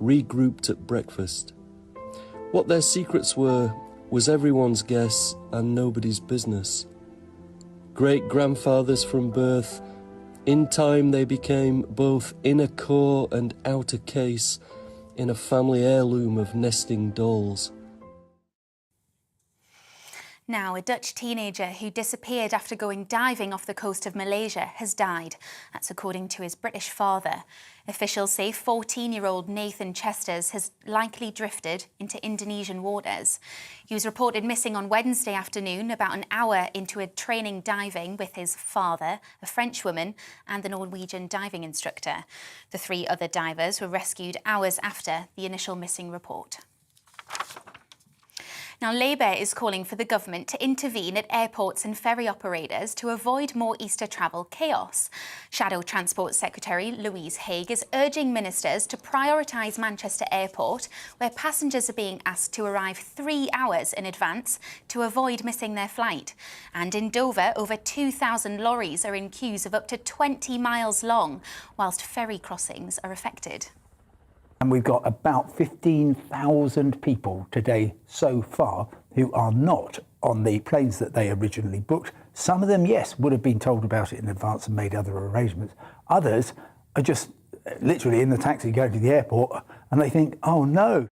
regrouped at breakfast. What their secrets were was everyone's guess and nobody's business. Great-grandfathers from birth, in time they became both inner core and outer case in a family heirloom of nesting dolls. Now, a Dutch teenager who disappeared after going diving off the coast of Malaysia has died. That's according to his British father. Officials say 14-year-old Nathan Chesters has likely drifted into Indonesian waters. He was reported missing on Wednesday afternoon, about an hour into a training diving with his father, a French woman, and the Norwegian diving instructor. The 3 other divers were rescued hours after the initial missing report. Now, Labour is calling for the government to intervene at airports and ferry operators to avoid more Easter travel chaos. Shadow Transport Secretary Louise Haigh is urging ministers to prioritise Manchester Airport, where passengers are being asked to arrive 3 hours in advance to avoid missing their flight. And in Dover, over 2,000 lorries are in queues of up to 20 miles long, whilst ferry crossings are affected. And we've got about 15,000 people today so far who are not on the planes that they originally booked. Some of them, yes, would have been told about it in advance and made other arrangements. Others are just literally in the taxi going to the airport and they think, oh no.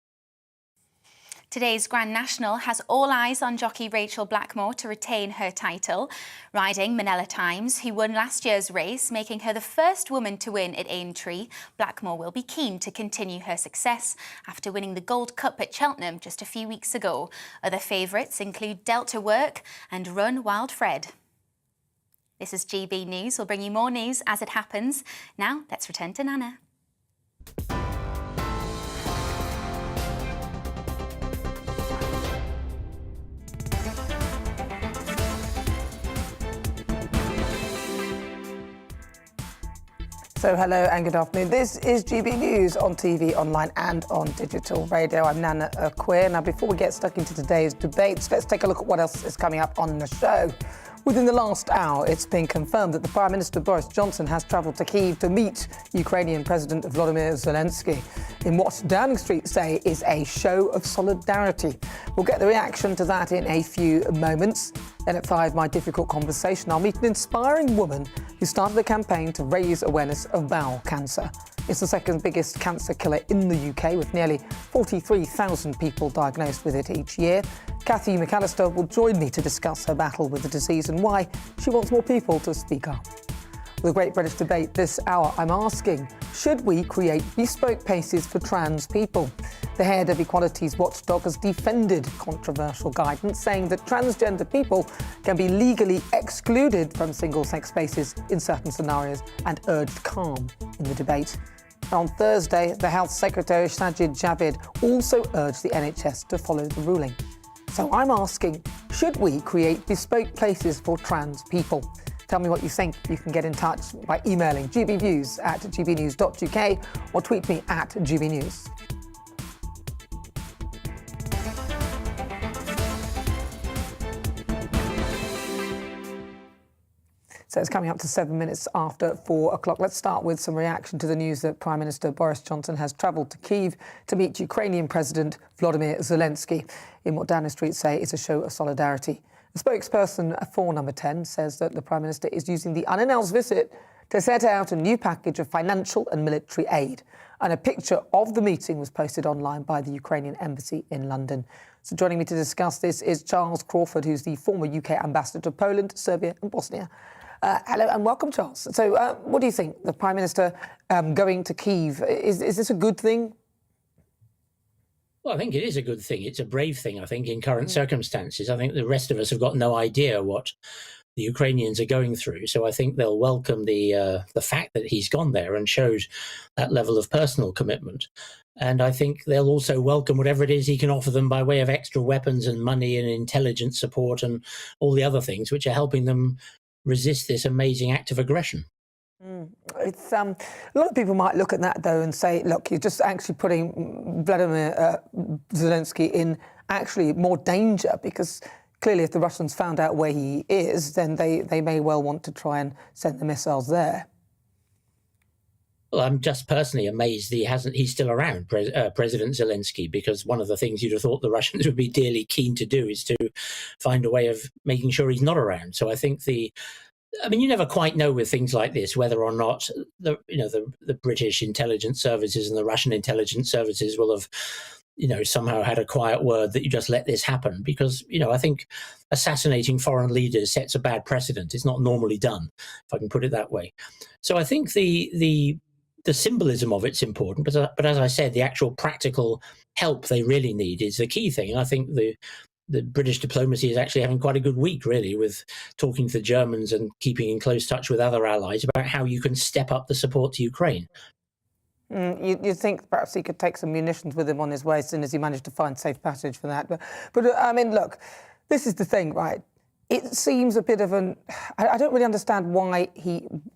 Today's Grand National has all eyes on jockey Rachel Blackmore to retain her title. Riding Manila Times, who won last year's race, making her the first woman to win at Aintree, Blackmore will be keen to continue her success after winning the Gold Cup at Cheltenham just a few weeks ago. Other favourites include Delta Work and Run Wild Fred. This is GB News. We'll bring you more news as it happens. Now, let's return to Nana. So hello and good afternoon. This is GB News on TV, online and on digital radio. I'm Nana Akua. Now, before we get stuck into today's debates, let's take a look at what else is coming up on the show. Within the last hour, it's been confirmed that the Prime Minister Boris Johnson has travelled to Kyiv to meet Ukrainian President Volodymyr Zelensky in what Downing Street say is a show of solidarity. We'll get the reaction to that in a few moments. Then at 5, my difficult conversation, I'll meet an inspiring woman who started a campaign to raise awareness of bowel cancer. It's the second biggest cancer killer in the UK, with nearly 43,000 people diagnosed with it each year. Cathy McAllister will join me to discuss her battle with the disease and why she wants more people to speak up. With a Great British Debate this hour, I'm asking, should we create bespoke paces for trans people? The head of Equality's watchdog has defended controversial guidance, saying that transgender people can be legally excluded from single-sex spaces in certain scenarios, and urged calm in the debate. On Thursday, the Health Secretary Sajid Javid also urged the NHS to follow the ruling. So I'm asking, should we create bespoke places for trans people? Tell me what you think. You can get in touch by emailing gbviews@gbnews.uk or tweet me at gbnews. So it's coming up to 7 minutes after 4 o'clock. Let's start with some reaction to the news that Prime Minister Boris Johnson has travelled to Kyiv to meet Ukrainian President Volodymyr Zelensky in what Downing Street say is a show of solidarity. A spokesperson for Number 10 says that the Prime Minister is using the unannounced visit to set out a new package of financial and military aid. And a picture of the meeting was posted online by the Ukrainian Embassy in London. So joining me to discuss this is Charles Crawford, who's the former UK ambassador to Poland, Serbia and Bosnia. Hello and welcome, Charles. So what do you think? The Prime Minister going to Kyiv, is this a good thing? Well, I think it is a good thing. It's a brave thing, I think, in current circumstances. I think the rest of us have got no idea what the Ukrainians are going through. So I think they'll welcome the fact that he's gone there and showed that level of personal commitment. And I think they'll also welcome whatever it is he can offer them by way of extra weapons and money and intelligence support and all the other things which are helping them resist this amazing act of aggression. It's a lot of people might look at that though and say, look, you're just actually putting Vladimir Zelensky in actually more danger, because clearly if the Russians found out where he is, then they may well want to try and send the missiles there. Well, I'm just personally amazed he's still around, President Zelensky, because one of the things you'd have thought the Russians would be dearly keen to do is to find a way of making sure he's not around. So I think you never quite know with things like this whether or not the British intelligence services and the Russian intelligence services will have, somehow had a quiet word that you just let this happen, because, I think assassinating foreign leaders sets a bad precedent. It's not normally done, if I can put it that way. So I think the symbolism of it's important, but as I said, the actual practical help they really need is the key thing. And I think the British diplomacy is actually having quite a good week, really, with talking to the Germans and keeping in close touch with other allies about how you can step up the support to Ukraine. You think perhaps he could take some munitions with him on his way as soon as he managed to find safe passage for that. But I mean, look, this is the thing, right? It seems a bit of I don't really understand why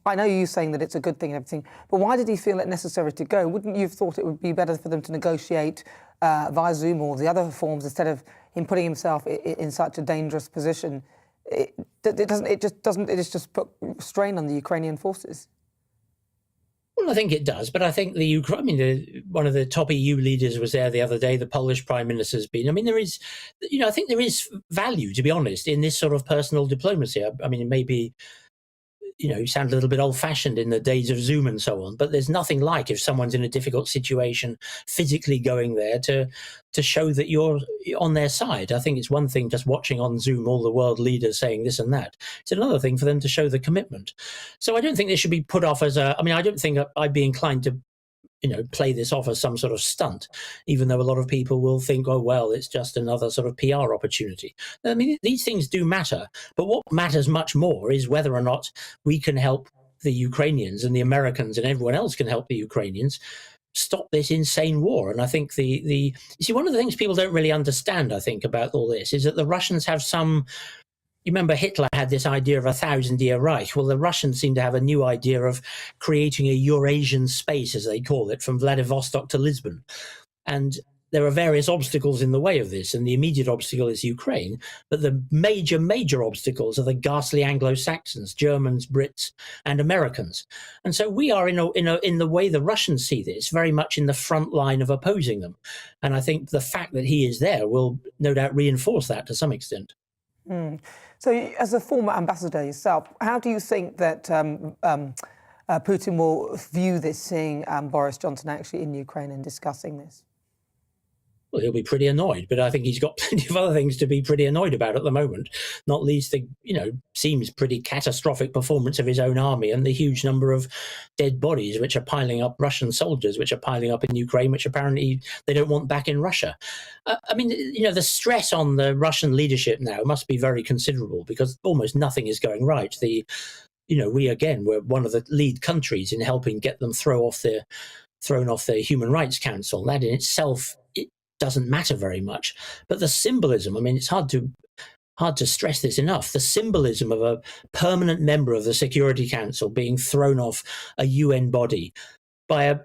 I know you're saying that it's a good thing and everything, but why did he feel it necessary to go? Wouldn't you have thought it would be better for them to negotiate via Zoom or the other forms instead of him putting himself in such a dangerous position? It just put strain on the Ukrainian forces. Well, I think it does, but I think one of the top EU leaders was there the other day. The Polish Prime Minister has been. I mean, there is, I think there is value, to be honest, in this sort of personal diplomacy. I mean, it may be, sound a little bit old-fashioned in the days of Zoom and so on, but there's nothing like if someone's in a difficult situation, physically going there to show that you're on their side. I think it's one thing just watching on Zoom all the world leaders saying this and that. It's another thing for them to show the commitment. So I don't think this should be put off as I don't think I'd be inclined to play this off as some sort of stunt, even though a lot of people will think, oh, well, it's just another sort of PR opportunity. I mean, these things do matter, but what matters much more is whether or not we can help the Ukrainians, and the Americans and everyone else can help the Ukrainians stop this insane war. And I think you see, one of the things people don't really understand, I think, about all this is that the Russians have you remember Hitler had this idea of a 1,000-year Reich. Well, the Russians seem to have a new idea of creating a Eurasian space, as they call it, from Vladivostok to Lisbon. And there are various obstacles in the way of this, and the immediate obstacle is Ukraine. But the major, major obstacles are the ghastly Anglo-Saxons, Germans, Brits, and Americans. And so we are, in the way the Russians see this, very much in the front line of opposing them. And I think the fact that he is there will no doubt reinforce that to some extent. So, as a former ambassador yourself, how do you think that Putin will view this, seeing Boris Johnson actually in Ukraine and discussing this? Well, he'll be pretty annoyed, but I think he's got plenty of other things to be pretty annoyed about at the moment, not least the, seems pretty catastrophic performance of his own army and the huge number of dead bodies which are piling up, Russian soldiers which are piling up in Ukraine, which apparently they don't want back in Russia. The stress on the Russian leadership now must be very considerable because almost nothing is going right. We're one of the lead countries in helping get them thrown off the Human Rights Council. That in itself, doesn't matter very much, but the symbolism, it's hard to stress this enough, the symbolism of a permanent member of the Security Council being thrown off a UN body by a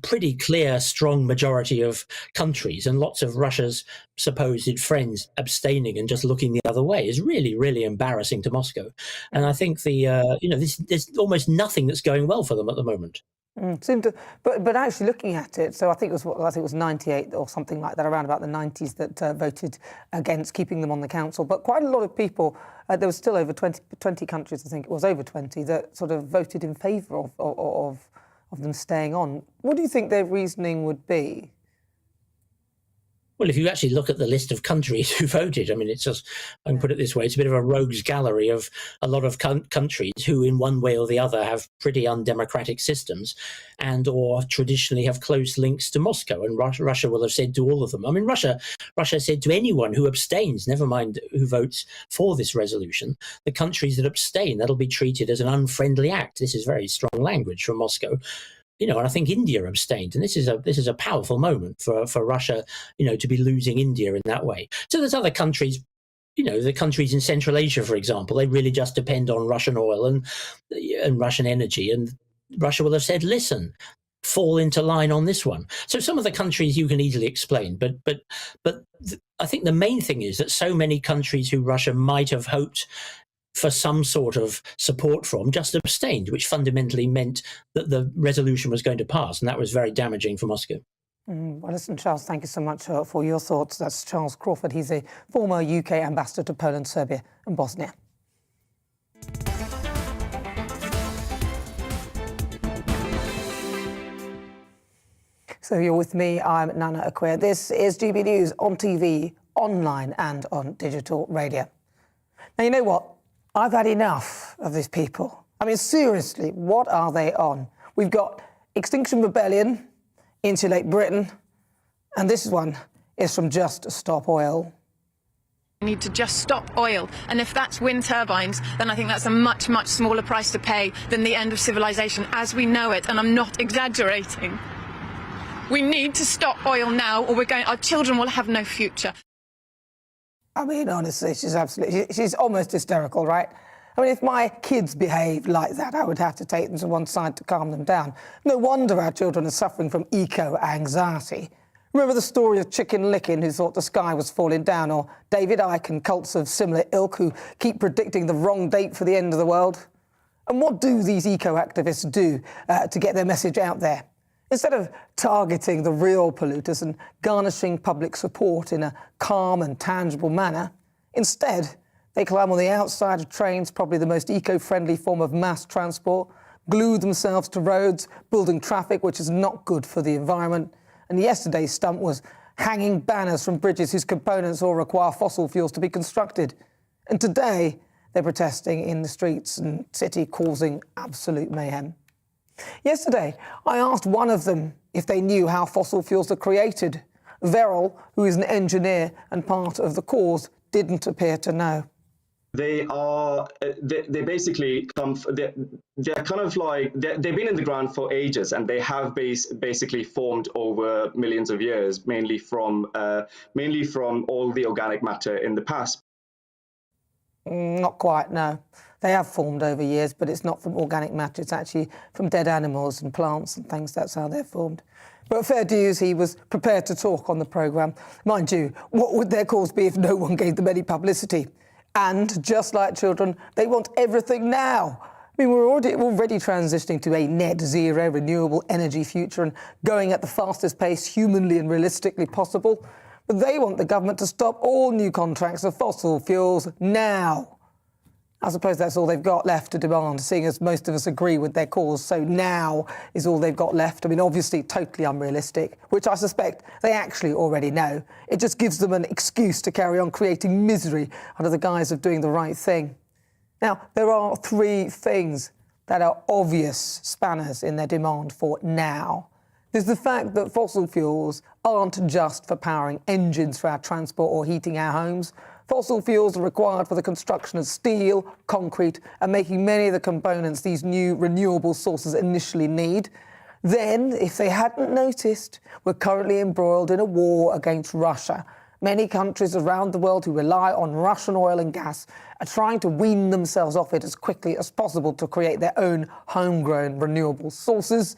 pretty clear, strong majority of countries and lots of Russia's supposed friends abstaining and just looking the other way is really, really embarrassing to Moscow. And I think there's almost nothing that's going well for them at the moment. But actually looking at it, so I think it was 98 or something like that, around about the 90s, that voted against keeping them on the council. But quite a lot of people, there was still over 20 countries, I think it was over 20, that sort of voted in favour of them staying on. What do you think their reasoning would be? Well, if you actually look at the list of countries who voted, it's just, I can put it this way, it's a bit of a rogues gallery of a lot of countries who in one way or the other have pretty undemocratic systems and or traditionally have close links to Moscow. And Russia will have said to all of them. Russia said to anyone who abstains, never mind who votes for this resolution, the countries that abstain, that'll be treated as an unfriendly act. This is very strong language from Moscow. And I think India abstained, and this is a powerful moment for Russia, to be losing India in that way. So there's other countries, the countries in Central Asia, for example, they really just depend on Russian oil and Russian energy, and Russia will have said, listen, fall into line on this one. So some of the countries you can easily explain, but I think the main thing is that so many countries who Russia might have hoped for some sort of support from, just abstained, which fundamentally meant that the resolution was going to pass, and that was very damaging for Moscow. Well, listen, Charles, thank you so much for your thoughts. That's Charles Crawford. He's a former UK ambassador to Poland, Serbia and Bosnia. So you're with me, I'm Nana Akua. This is GB News on TV, online and on digital radio. Now, you know what? I've had enough of these people. I mean, seriously, what are they on? We've got Extinction Rebellion, Insulate Britain, and this one is from Just Stop Oil. We need to just stop oil, and if that's wind turbines, then I think that's a much, much smaller price to pay than the end of civilization as we know it, and I'm not exaggerating. We need to stop oil now, or our children will have no future. I mean, honestly, she's almost hysterical, right? I mean, if my kids behaved like that, I would have to take them to one side to calm them down. No wonder our children are suffering from eco-anxiety. Remember the story of Chicken Licken, who thought the sky was falling down, or David Icke and cults of similar ilk who keep predicting the wrong date for the end of the world? And what do these eco-activists do to get their message out there? Instead of targeting the real polluters and garnishing public support in a calm and tangible manner, instead, they climb on the outside of trains, probably the most eco-friendly form of mass transport, glue themselves to roads, building traffic which is not good for the environment. And yesterday's stunt was hanging banners from bridges whose components all require fossil fuels to be constructed. And today, they're protesting in the streets and city, causing absolute mayhem. Yesterday, I asked one of them if they knew how fossil fuels are created. Veril, who is an engineer and part of the cause, didn't appear to know. They basically come, they're kind of like, they've been in the ground for ages, and they have basically formed over millions of years, mainly from all the organic matter in the past. Not quite, no. They have formed over years, but it's not from organic matter. It's actually from dead animals and plants and things. That's how they're formed. But fair dues, he was prepared to talk on the programme. Mind you, what would their cause be if no one gave them any publicity? And just like children, they want everything now. I mean, we're already transitioning to a net zero renewable energy future and going at the fastest pace humanly and realistically possible. But they want the government to stop all new contracts of fossil fuels now. I suppose that's all they've got left to demand, seeing as most of us agree with their cause. So now is all they've got left. I mean, obviously totally unrealistic, which I suspect they actually already know. It just gives them an excuse to carry on creating misery under the guise of doing the right thing. Now, there are three things that are obvious spanners in their demand for now. There's the fact that fossil fuels aren't just for powering engines for our transport or heating our homes. Fossil fuels are required for the construction of steel, concrete, and making many of the components these new renewable sources initially need. Then, if they hadn't noticed, we're currently embroiled in a war against Russia. Many countries around the world who rely on Russian oil and gas are trying to wean themselves off it as quickly as possible to create their own homegrown renewable sources.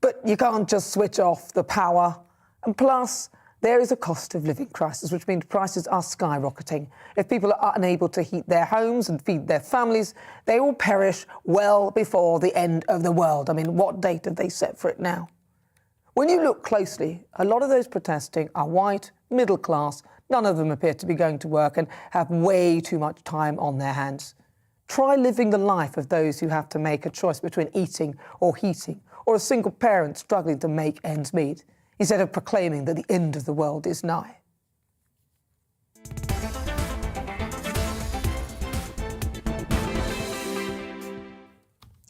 But you can't just switch off the power. And plus, there is a cost of living crisis, which means prices are skyrocketing. If people are unable to heat their homes and feed their families, they will perish well before the end of the world. I mean, what date have they set for it now? When you look closely, a lot of those protesting are white, middle class. None of them appear to be going to work and have way too much time on their hands. Try living the life of those who have to make a choice between eating or heating, or a single parent struggling to make ends meet, instead of proclaiming that the end of the world is nigh.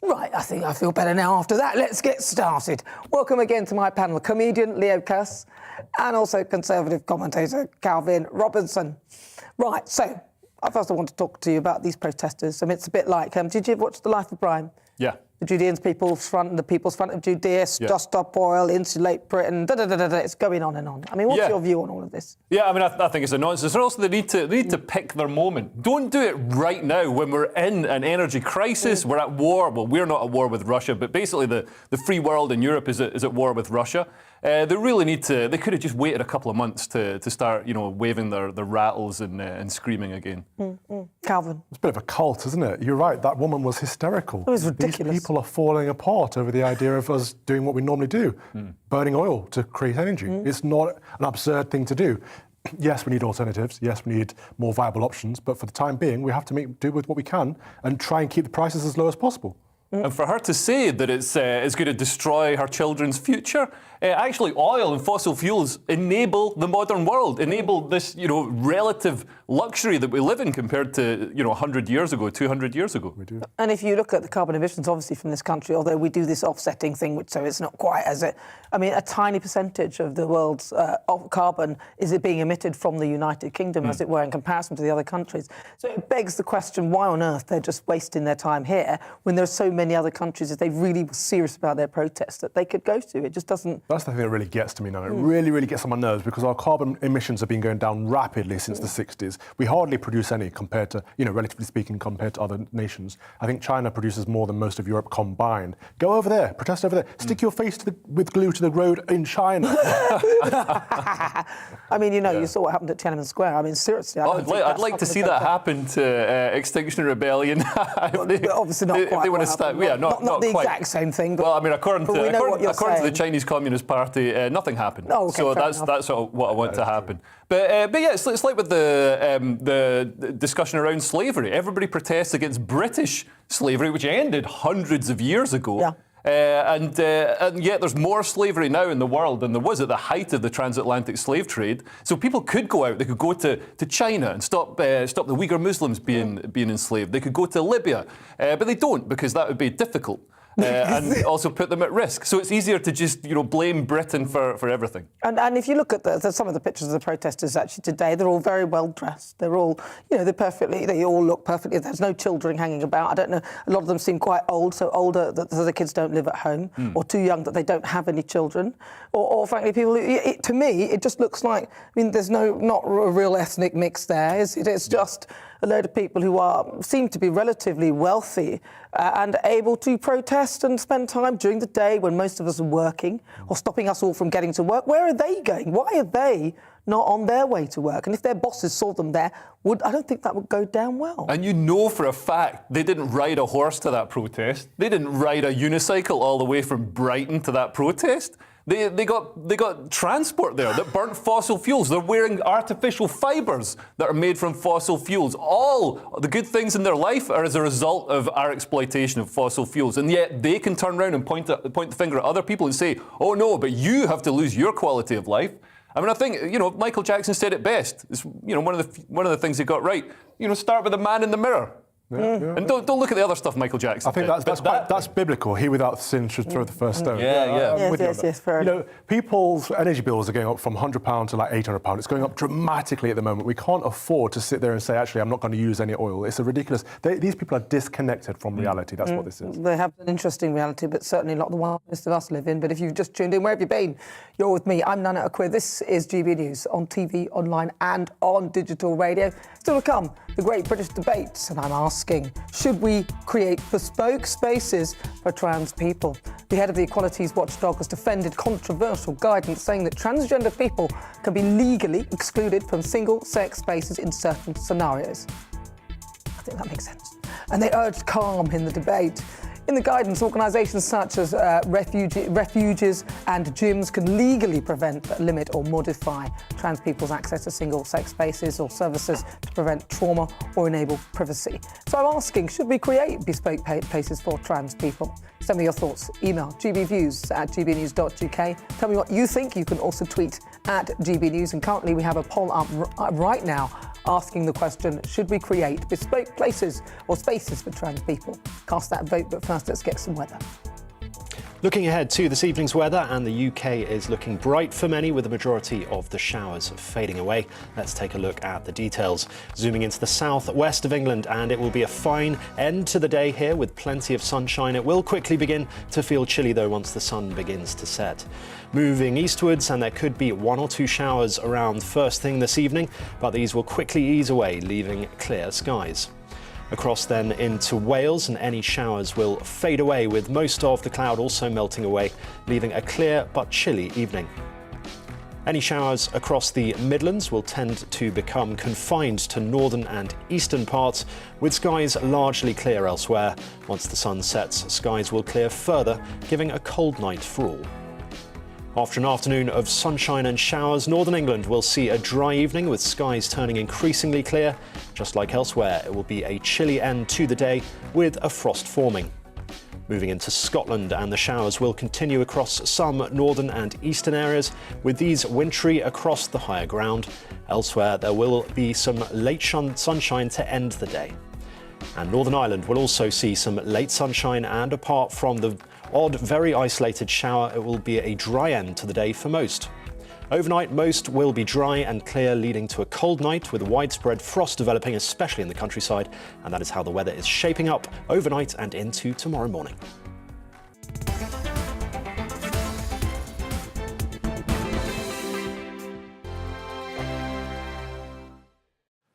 Right, I think I feel better now after that. Let's get started. Welcome again to my panel, comedian Leo Cass and also Conservative commentator Calvin Robinson. Right, so first I want to talk to you about these protesters. I mean, it's a bit like, did you ever watch The Life of Brian? Yeah. The Judeans People's Front and the People's Front of Judea, Just Stop Oil, Insulate Britain, it's going on and on. I mean, what's your view on all of this? Yeah, I mean, I think it's a nonsense. And also, they need to pick their moment. Don't do it right now when we're in an energy crisis. We're at war. Well, we're not at war with Russia, but basically the free world in Europe is at war with Russia. They really need to. They could have just waited a couple of months to start, waving their rattles and screaming again. Calvin. It's a bit of a cult, isn't it? You're right. That woman was hysterical. It was ridiculous. These people are falling apart over the idea of us doing what we normally do, burning oil to create energy. It's not an absurd thing to do. Yes, we need alternatives. Yes, we need more viable options. But for the time being, we have to do with what we can and try and keep the prices as low as possible. And for her to say that it's going to destroy her children's future, actually oil and fossil fuels enable the modern world, enable this, relative luxury that we live in compared to, 100 years ago, 200 years ago. We do. And if you look at the carbon emissions, obviously, from this country, although we do this offsetting thing, so it's not quite as a tiny percentage of the world's carbon is it being emitted from the United Kingdom, as it were, in comparison to the other countries. So it begs the question, why on earth they're just wasting their time here when there's so many other countries, if they really were serious about their protests, that they could go to. It just doesn't... That's the thing that really gets to me now. It really, really gets on my nerves because our carbon emissions have been going down rapidly since the 60s. We hardly produce any compared to, relatively speaking, compared to other nations. I think China produces more than most of Europe combined. Go over there, protest over there, stick your face with glue to the road in China. I mean, you saw what happened at Tiananmen Square. I mean, seriously. I'd like to see that happen to Extinction Rebellion. Obviously not quite. They want to start, not the quite. exact same thing. But, well, I mean, according to the Chinese Communist Party, nothing happened. Oh, okay, so that's what I want to happen. But yeah, it's like with the discussion around slavery. Everybody protests against British slavery, which ended hundreds of years ago. Yeah. And yet there's more slavery now in the world than there was at the height of the transatlantic slave trade. So people could go out. They could go to China and stop the Uyghur Muslims being enslaved. They could go to Libya, but they don't because that would be difficult. And also put them at risk. So it's easier to just, blame Britain for everything. And if you look at some of the pictures of the protesters actually today, they're all very well dressed. They're all, they all look perfectly. There's no children hanging about. I don't know. A lot of them seem quite old, so older that the kids don't live at home, or too young that they don't have any children, or frankly, people. To me, it just looks like. There's not a real ethnic mix there. It's just a load of people who seem to be relatively wealthy and able to protest and spend time during the day when most of us are working or stopping us all from getting to work. Where are they going? Why are they not on their way to work? And if their bosses saw them there, I don't think that would go down well. And for a fact they didn't ride a horse to that protest. They didn't ride a unicycle all the way from Brighton to that protest. They got transport there that burnt fossil fuels. They're wearing artificial fibres that are made from fossil fuels. All the good things in their life are as a result of our exploitation of fossil fuels. And yet they can turn around and point the finger at other people and say, oh no, but you have to lose your quality of life. I mean, I think, Michael Jackson said it best. It's, one of the things he got right. Start with the man in the mirror. Yeah. And don't look at the other stuff Michael Jackson did. I think that's biblical. He without sin should throw the first stone. Yes, fair enough. People's energy bills are going up from £100 to like £800. It's going up dramatically at the moment. We can't afford to sit there and say, actually, I'm not going to use any oil. It's a ridiculous... These people are disconnected from reality. That's what this is. They have an interesting reality, but certainly not the one most of us live in. But if you've just tuned in, where have you been? You're with me. I'm Nana Akua. This is GB News on TV, online and on digital radio. Still to come, the Great British Debates, and I'm asking, should we create bespoke spaces for trans people? The head of the Equalities Watchdog has defended controversial guidance saying that transgender people can be legally excluded from single-sex spaces in certain scenarios. I think that makes sense. And they urged calm in the debate. In the guidance, organisations such as refuges and gyms can legally prevent, limit or modify trans people's access to single-sex spaces or services to prevent trauma or enable privacy. So I'm asking, should we create bespoke places for trans people? Send me your thoughts. Email gbviews@gbnews.uk. Tell me what you think. You can also tweet at GBNews. And currently we have a poll up right now asking the question, should we create bespoke places or spaces for trans people? Cast that vote, but first let's get some weather. Looking ahead to this evening's weather, and the UK is looking bright for many with the majority of the showers fading away. Let's take a look at the details. Zooming into the south-west of England, and it will be a fine end to the day here with plenty of sunshine. It will quickly begin to feel chilly though once the sun begins to set. Moving eastwards, and there could be 1 or 2 showers around first thing this evening, but these will quickly ease away, leaving clear skies. Across then into Wales, and any showers will fade away, with most of the cloud also melting away, leaving a clear but chilly evening. Any showers across the Midlands will tend to become confined to northern and eastern parts, with skies largely clear elsewhere. Once the sun sets, skies will clear further, giving a cold night for all. After an afternoon of sunshine and showers, northern England will see a dry evening with skies turning increasingly clear. Just like elsewhere, it will be a chilly end to the day with a frost forming. Moving into Scotland, and the showers will continue across some northern and eastern areas, with these wintry across the higher ground. Elsewhere, there will be some late sunshine to end the day. And Northern Ireland will also see some late sunshine, and apart from the odd, very isolated shower, it will be a dry end to the day for most. Overnight, most will be dry and clear, leading to a cold night with widespread frost developing, especially in the countryside. And that is how the weather is shaping up overnight and into tomorrow morning.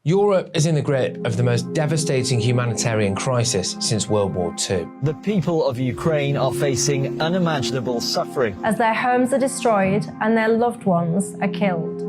Europe is in the grip of the most devastating humanitarian crisis since World War II. The people of Ukraine are facing unimaginable suffering as their homes are destroyed and their loved ones are killed.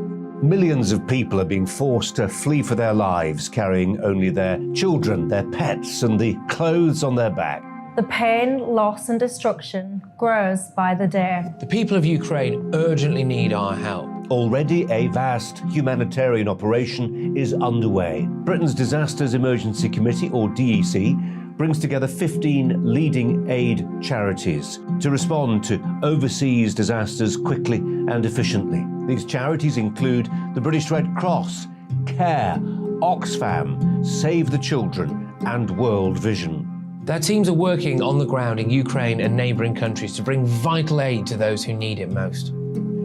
Millions of people are being forced to flee for their lives, carrying only their children, their pets, and the clothes on their back. The pain, loss and destruction grows by the day. The people of Ukraine urgently need our help. Already a vast humanitarian operation is underway. Britain's Disasters Emergency Committee, or DEC, brings together 15 leading aid charities to respond to overseas disasters quickly and efficiently. These charities include the British Red Cross, CARE, Oxfam, Save the Children and World Vision. Their teams are working on the ground in Ukraine and neighbouring countries to bring vital aid to those who need it most.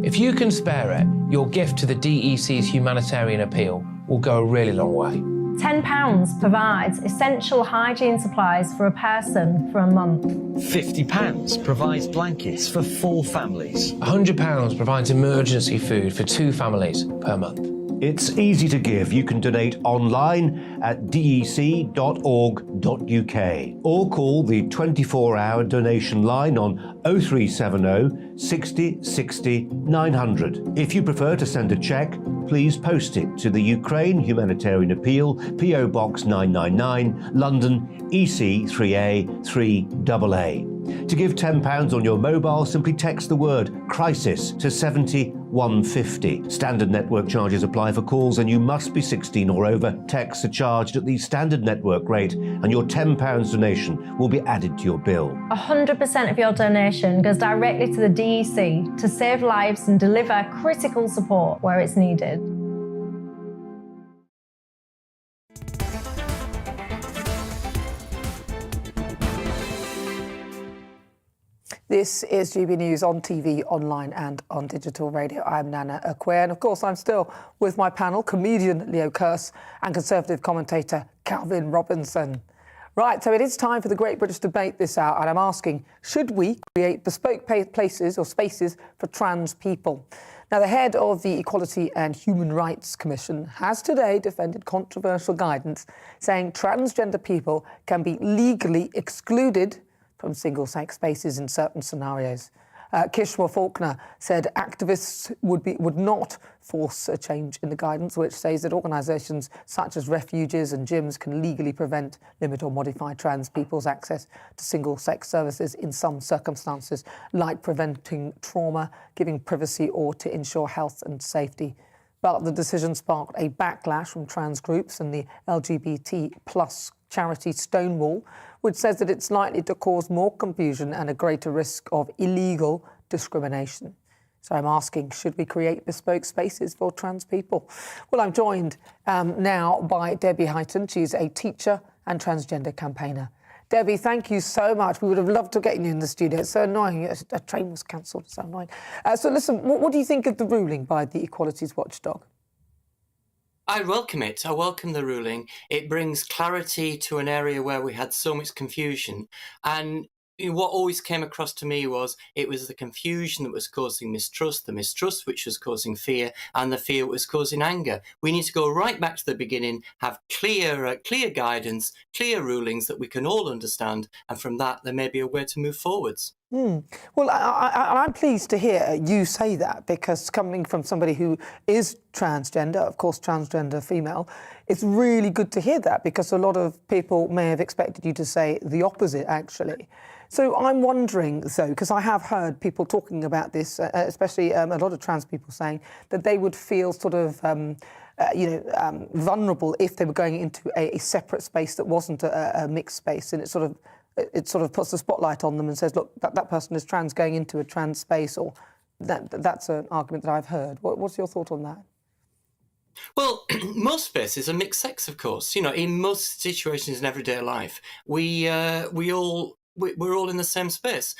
If you can spare it, your gift to the DEC's humanitarian appeal will go a really long way. £10 provides essential hygiene supplies for a person for a month. £50 provides blankets for 4 families. £100 provides emergency food for 2 families per month. It's easy to give. You can donate online at dec.org.uk or call the 24-hour donation line on 0370 60 60 900. If you prefer to send a cheque, please post it to the Ukraine Humanitarian Appeal, PO Box 999, London, EC 3A 3AA. To give £10 on your mobile, simply text the word crisis to 70150. Standard network charges apply for calls, and you must be 16 or over. Texts are charged at the standard network rate, and your £10 donation will be added to your bill. 100% of your donation goes directly to the DEC to save lives and deliver critical support where it's needed. This is GB News on TV, online and on digital radio. I'm Nana Akua, and of course I'm still with my panel, comedian Leo Kearse and Conservative commentator Calvin Robinson. Right, so it is time for the Great British Debate this hour, and I'm asking, should we create bespoke places or spaces for trans people? Now, the head of the Equality and Human Rights Commission has today defended controversial guidance saying transgender people can be legally excluded from single-sex spaces in certain scenarios. Kishore Faulkner said activists would not force a change in the guidance, which says that organisations such as refuges and gyms can legally prevent, limit or modify trans people's access to single-sex services in some circumstances, like preventing trauma, giving privacy or to ensure health and safety. But the decision sparked a backlash from trans groups and the LGBT plus charity Stonewall, which says that it's likely to cause more confusion and a greater risk of illegal discrimination. So I'm asking, should we create bespoke spaces for trans people? Well, I'm joined now by Debbie Highton. She's a teacher and transgender campaigner. Debbie, thank you so much. We would have loved to get you in the studio. It's so annoying. A train was cancelled. It's so annoying. So listen, what do you think of the ruling by the Equalities Watchdog? I welcome it. I welcome the ruling. It brings clarity to an area where we had so much confusion. And what always came across to me was it was the confusion that was causing mistrust, the mistrust which was causing fear, and the fear was causing anger. We need to go right back to the beginning, have clear guidance, clear rulings that we can all understand, and from that there may be a way to move forwards. Well, I'm pleased to hear you say that, because coming from somebody who is transgender, of course transgender female, it's really good to hear that, because a lot of people may have expected you to say the opposite, actually. So I'm wondering, though, because I have heard people talking about this, especially a lot of trans people saying that they would feel sort of vulnerable if they were going into a separate space that wasn't a mixed space, and it sort of puts the spotlight on them and says, look, that person is trans going into a trans space, or that's an argument that I've heard. What's your thought on that? Well, most spaces are mixed sex, of course. You know, in most situations in everyday life, we're all in the same space.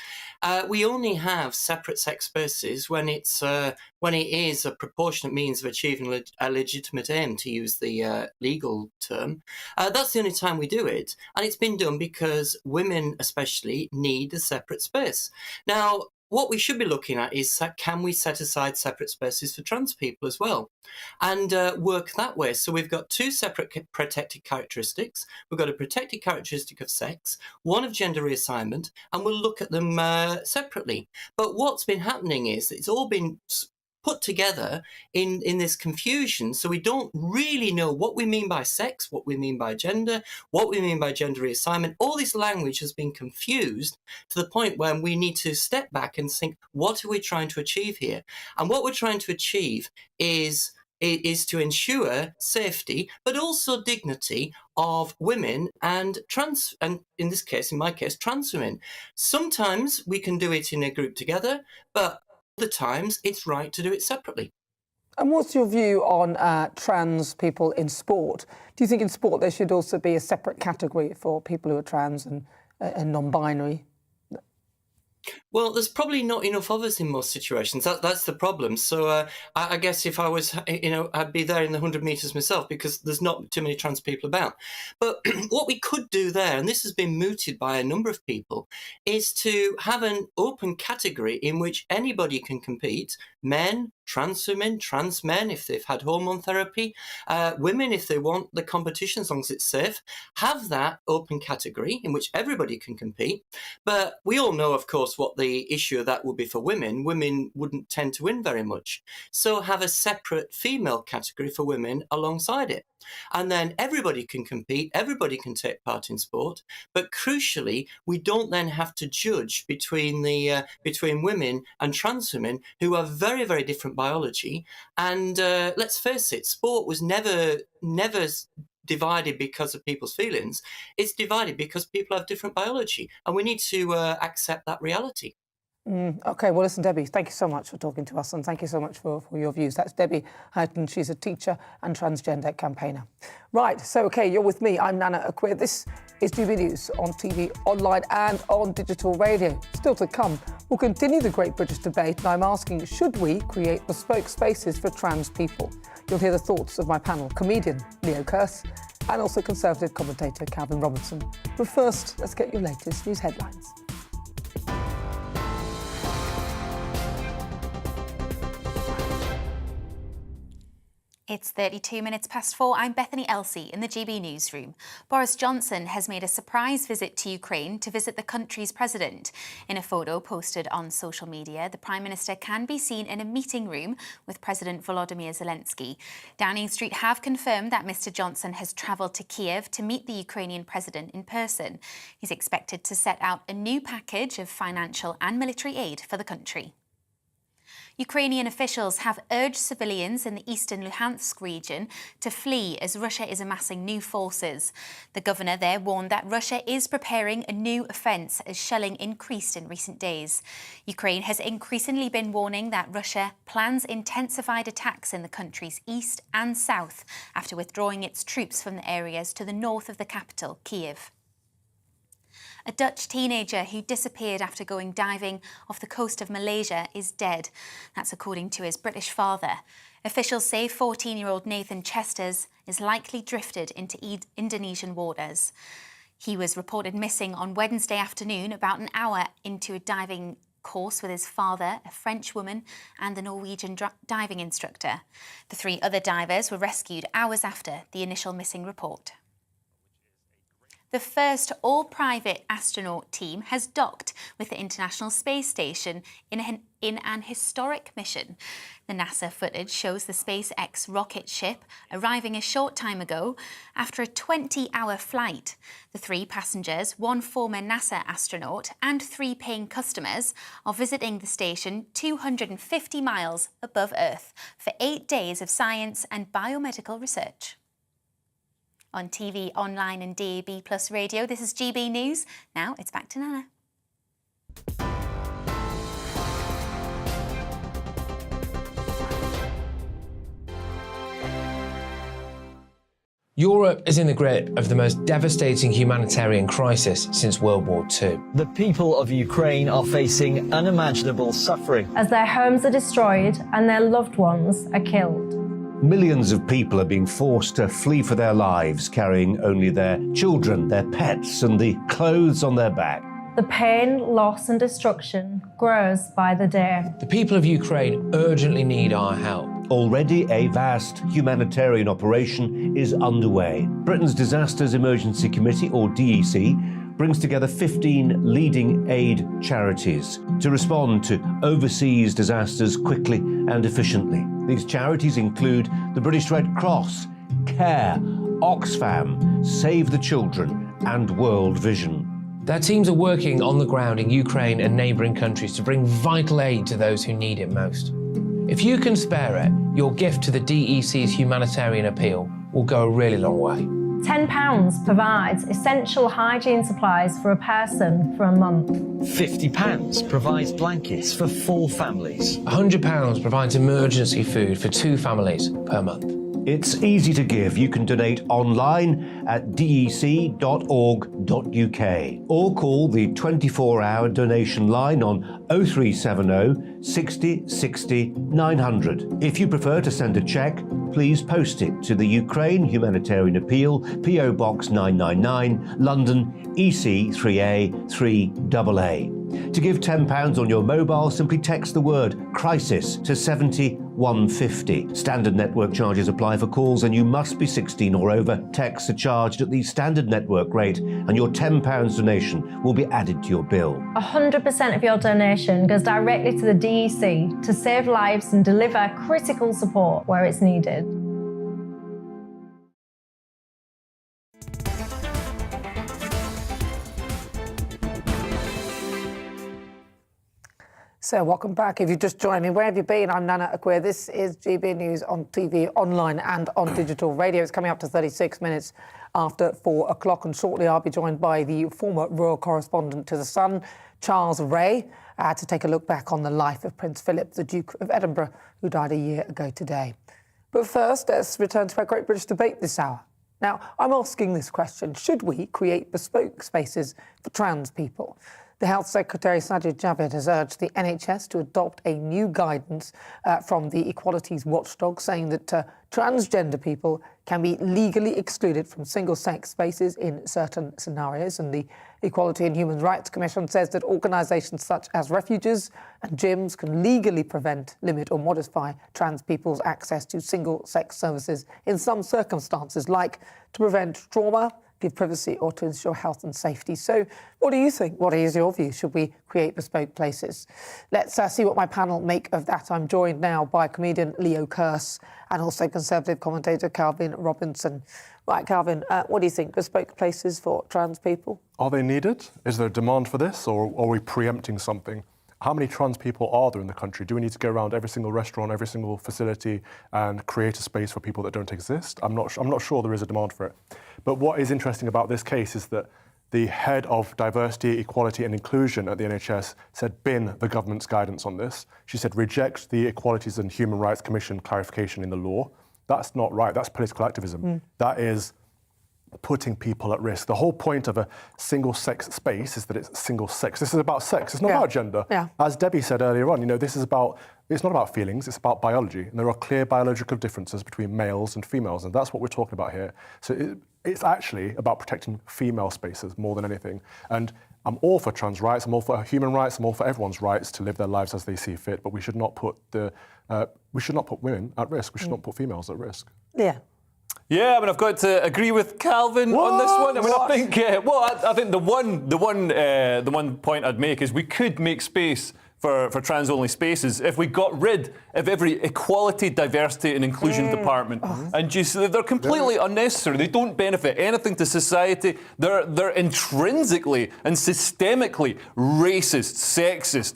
We only have separate sex spaces when it is a proportionate means of achieving a legitimate aim, to use the legal term. That's the only time we do it, and it's been done because women, especially, need a separate space. Now, what we should be looking at is, can we set aside separate spaces for trans people as well, and work that way? So we've got two separate protected characteristics. We've got a protected characteristic of sex, one of gender reassignment, and we'll look at them separately. But what's been happening is it's all been put together in this confusion, so we don't really know what we mean by sex, what we mean by gender, what we mean by gender reassignment. All this language has been confused to the point where we need to step back and think, what are we trying to achieve here? And what we're trying to achieve is to ensure safety, but also dignity of women and trans, and in this case, in my case, trans women. Sometimes we can do it in a group together, but other times it's right to do it separately. And what's your view on trans people in sport? Do you think in sport there should also be a separate category for people who are trans and non-binary? Well, there's probably not enough of us in most situations. That's the problem. So I guess if I was, I'd be there in the 100 metres myself, because there's not too many trans people about. But what we could do there, and this has been mooted by a number of people, is to have an open category in which anybody can compete. Men, trans women, trans men, if they've had hormone therapy, women, if they want the competition, as long as it's safe, have that open category in which everybody can compete. But we all know, of course, what the issue of that would be for women. Women wouldn't tend to win very much. So have a separate female category for women alongside it. And then everybody can compete, everybody can take part in sport, but crucially, we don't then have to judge between women and trans women, who are very, very different biology. And let's face it, sport was never divided because of people's feelings. It's divided because people have different biology, and we need to accept that reality. OK, well, listen, Debbie, thank you so much for talking to us, and thank you so much for your views. That's Debbie Houghton. She's a teacher and transgender campaigner. Right, so, OK, you're with me. I'm Nana Akua. This is GBNews on TV, online and on digital radio. Still to come, we'll continue the Great British Debate, and I'm asking, should we create bespoke spaces for trans people? You'll hear the thoughts of my panel, comedian Leo Kearse and also Conservative commentator Calvin Robertson. But first, let's get your latest news headlines. It's 32 minutes past 4. I'm Bethany Elsey in the GB newsroom. Boris Johnson has made a surprise visit to Ukraine to visit the country's president. In a photo posted on social media, the Prime Minister can be seen in a meeting room with President Volodymyr Zelensky. Downing Street have confirmed that Mr Johnson has travelled to Kyiv to meet the Ukrainian president in person. He's expected to set out a new package of financial and military aid for the country. Ukrainian officials have urged civilians in the eastern Luhansk region to flee as Russia is amassing new forces. The governor there warned that Russia is preparing a new offence as shelling increased in recent days. Ukraine has increasingly been warning that Russia plans intensified attacks in the country's east and south after withdrawing its troops from the areas to the north of the capital, Kyiv. A Dutch teenager who disappeared after going diving off the coast of Malaysia is dead. That's according to his British father. Officials say 14-year-old Nathan Chesters is likely drifted into Indonesian waters. He was reported missing on Wednesday afternoon, about an hour into a diving course with his father, a French woman, and the Norwegian diving instructor. The 3 other divers were rescued hours after the initial missing report. The first all-private astronaut team has docked with the International Space Station in an historic mission. The NASA footage shows the SpaceX rocket ship arriving a short time ago after a 20-hour flight. The 3 passengers, 1 former NASA astronaut and 3 paying customers, are visiting the station 250 miles above Earth for 8 days of science and biomedical research. On TV, online and DAB+ radio, this is GB News. Now it's back to Nana. Europe is in the grip of the most devastating humanitarian crisis since World War II. The people of Ukraine are facing unimaginable suffering as their homes are destroyed and their loved ones are killed. Millions of people are being forced to flee for their lives, carrying only their children, their pets, and the clothes on their back. The pain, loss and destruction grows by the day. The people of Ukraine urgently need our help. Already a vast humanitarian operation is underway. Britain's Disasters Emergency Committee, or DEC, brings together 15 leading aid charities to respond to overseas disasters quickly and efficiently. These charities include the British Red Cross, CARE, Oxfam, Save the Children and World Vision. Their teams are working on the ground in Ukraine and neighbouring countries to bring vital aid to those who need it most. If you can spare it, your gift to the DEC's humanitarian appeal will go a really long way. £10 provides essential hygiene supplies for a person for a month. £50 provides blankets for 4 families. £100 provides emergency food for 2 families per month. It's easy to give. You can donate online at dec.org.uk or call the 24-hour donation line on 0370 60 60 900. If you prefer to send a cheque, please post it to the Ukraine Humanitarian Appeal, PO Box 999, London, EC 3A 3AA. To give £10 on your mobile, simply text the word crisis to 70150. Standard network charges apply for calls and you must be 16 or over. Texts are charged at the standard network rate and your £10 donation will be added to your bill. 100% of your donation goes directly to the DEC to save lives and deliver critical support where it's needed. So welcome back. If you just joined me, where have you been? I'm Nana Akua. This is GB News on TV, online and on digital radio. It's coming up to 36 minutes after 4 o'clock, and shortly I'll be joined by the former royal correspondent to The Sun, Charles Ray, to take a look back on the life of Prince Philip, the Duke of Edinburgh, who died a year ago today. But first, let's return to our Great British Debate this hour. Now, I'm asking this question: should we create bespoke spaces for trans people? The Health Secretary Sajid Javid has urged the NHS to adopt a new guidance from the Equalities Watchdog, saying that transgender people can be legally excluded from single-sex spaces in certain scenarios. And the Equality and Human Rights Commission says that organisations such as refuges and gyms can legally prevent, limit or modify trans people's access to single-sex services in some circumstances, like to prevent trauma, give privacy or to ensure health and safety. So what do you think? What is your view? Should we create bespoke places? Let's see what my panel make of that. I'm joined now by comedian Leo Kearse and also Conservative commentator Calvin Robinson. Right, Calvin, what do you think? Bespoke places for trans people? Are they needed? Is there a demand for this, or are we preempting something? How many trans people are there in the country? Do we need to go around every single restaurant, every single facility and create a space for people that don't exist? I'm not sure there is a demand for it. But what is interesting about this case is that the head of diversity, equality and inclusion at the NHS said bin the government's guidance on this. She said reject the Equalities and Human Rights Commission clarification in the law. That's not right. That's political activism. That is putting people at risk. The whole point of a single-sex space is that it's single-sex. This is about sex. It's not about gender. As Debbie said earlier on, this is about. It's not about feelings. It's about biology, and there are clear biological differences between males and females, and that's what we're talking about here. So it's actually about protecting female spaces more than anything. And I'm all for trans rights. I'm all for human rights. I'm all for everyone's rights to live their lives as they see fit. But we should not put women at risk. We should not put females at risk. Yeah, I mean, I've got to agree with Calvin on this one. I mean, I think the one point I'd make is we could make space for trans-only spaces if we got rid of every equality, diversity and inclusion department. And just, they're completely unnecessary. They don't benefit anything to society. They're intrinsically and systemically racist, sexist,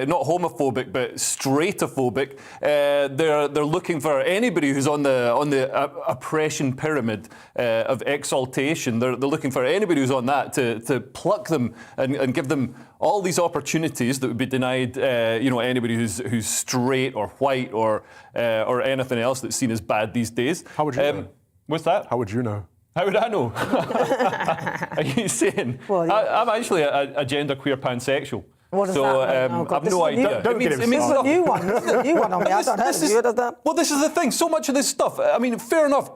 not homophobic, but straightophobic. They're looking for anybody who's on the oppression pyramid of exaltation. They're looking for anybody who's on that to pluck them and give them all these opportunities that would be denied, anybody who's straight or white or anything else that's seen as bad these days. How would you know? What's that? How would you know? How would I know? Are you saying? Well, I'm actually a genderqueer pansexual. What does so that mean? I've no idea. This is a new one. This is a new one on me. I don't know. Well, this is the thing. So much of this stuff. I mean, fair enough.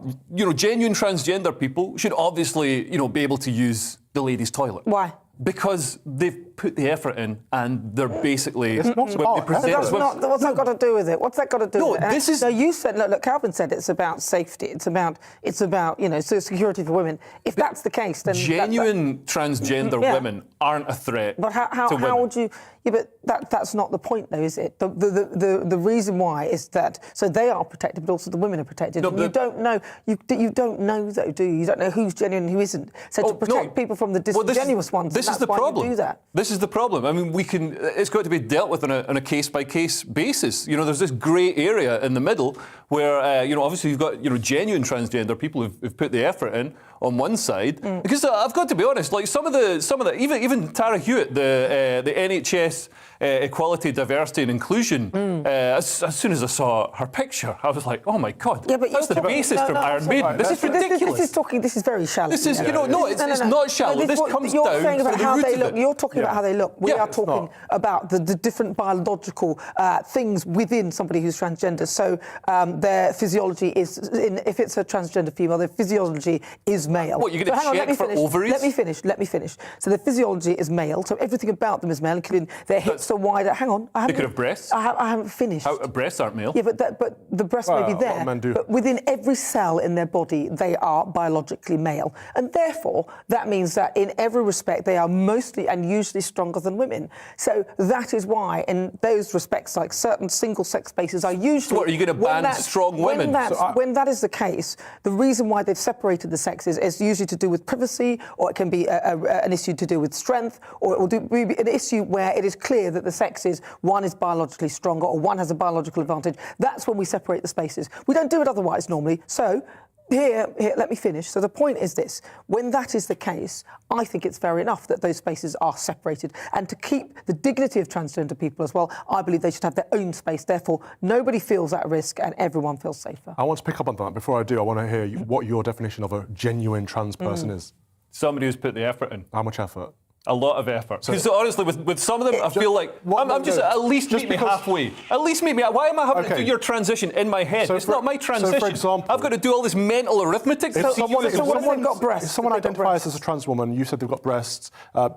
Genuine transgender people should obviously, be able to use the ladies' toilet. Why? Because they've put the effort in and they're basically... What's that got to do with it? What's that got to do with it? This is... No, you said, look, Calvin said it's about safety. It's about security for women. If that's the case, then... Genuine transgender women aren't a threat But how would you... Yeah, but that's not the point, though, is it? The reason why is that so they are protected, but also the women are protected. No, you don't know. You don't know, though, do you? You don't know who's genuine and who isn't. So to protect people from the disingenuous ones, this is the problem. You do that. This is the problem. I mean, it's got to be dealt with on a case-by-case basis. There's this grey area in the middle where obviously you've got genuine transgender people who've put the effort in on one side. Because I've got to be honest, like some of the even Tara Hewitt, the NHS equality, diversity and inclusion. As soon as I saw her picture, I was like, oh my God, that's the bassist from Iron Maiden. This is ridiculous. This is very shallow. This is it's not shallow. This comes you're down saying to about the how root they of look. it. You're talking about how they look. We are talking about the different biological things within somebody who's transgender. So their physiology is, if it's a transgender female, their physiology is male. What, you're going to check for ovaries? Let me finish. So their physiology is male. So everything about them is male, including their hips are wider. Hang on. They could have breasts. I haven't finished. Breasts aren't male. Yeah, but the breast may be there. But within every cell in their body, they are biologically male. And therefore, that means that in every respect, they are mostly and usually stronger than women. So that is why, in those respects, like certain single-sex spaces are usually... What, are you going to ban strong women? When that is the case, the reason why they've separated the sexes is usually to do with privacy, or it can be an issue to do with strength, or it will be an issue where it is clear that the sexes, one is biologically stronger or one has a biological advantage. That's when we separate the spaces. We don't do it otherwise normally. So here, let me finish. So the point is this. When that is the case, I think it's fair enough that those spaces are separated. And to keep the dignity of transgender people as well, I believe they should have their own space. Therefore, nobody feels at risk and everyone feels safer. I want to pick up on that. Before I do, I want to hear what your definition of a genuine trans person is. Somebody who's put the effort in. How much effort? A lot of effort. Because honestly, with some of them, I feel like at least meet me halfway. At least meet me. Why am I having to do your transition in my head? It's not my transition. So, for example, I've got to do all this mental arithmetic. If someone identifies as a trans woman, you said they've got breasts.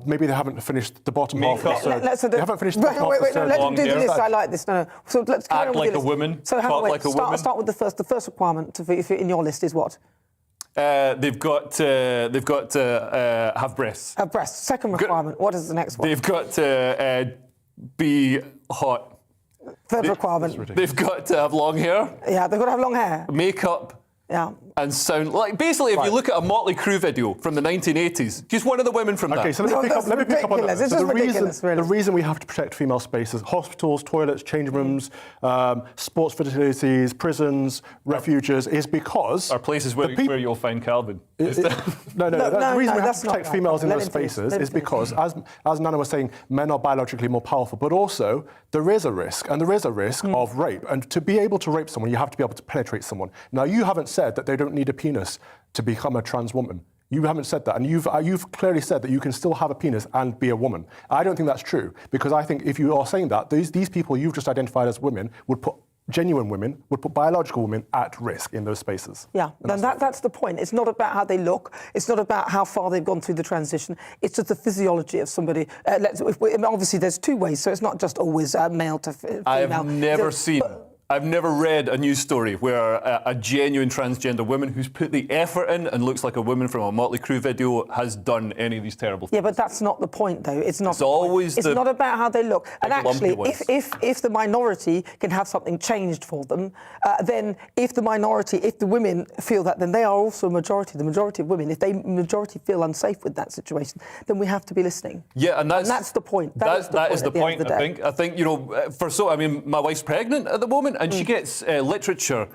Maybe they haven't finished the bottom half. They haven't finished the bottom half. Let them do this. I like this. No. So let's act like a woman. So talk like a woman. Start with the first. The first requirement in your list is what? They've got to have breasts. Have breasts. Second requirement. What is the next one? They've got to be hot. Third requirement. They've got to have long hair. Yeah, they've got to have long hair. Makeup. Yeah. And sound like basically, if you look at a Motley Crue video from the 1980s, she's one of the women from that. Okay, so let me pick up on that. This is ridiculous, really. The reason we have to protect female spaces, hospitals, toilets, change rooms, sports facilities, prisons, refuges, is because are places where you'll find Calvin. No. The reason we have to protect females in those spaces is because, as Nana was saying, men are biologically more powerful, but also there is a risk, of rape. And to be able to rape someone, you have to be able to penetrate someone. Now, you haven't said that they don't need a penis to become a trans woman. You haven't said that, and you've clearly said that you can still have a penis and be a woman. I don't think that's true, because I think if you are saying that, these people you've just identified as women would put genuine women, would put biological women at risk in those spaces. Yeah, and that's the point. It's not about how they look. It's not about how far they've gone through the transition. It's just the physiology of somebody. Obviously, there's two ways, so it's not just always male to female. I've never read a news story where a genuine transgender woman who's put the effort in and looks like a woman from a Motley Crue video has done any of these terrible things. Yeah, but that's not the point, though. It's not. It's always. It's not about how they look. And actually, if the minority can have something changed for them, then if the women feel that, then they are also a majority. The majority of women, if the majority feel unsafe with that situation, then we have to be listening. Yeah, and that's the point. That is the point. I think my wife's pregnant at the moment. And she gets literature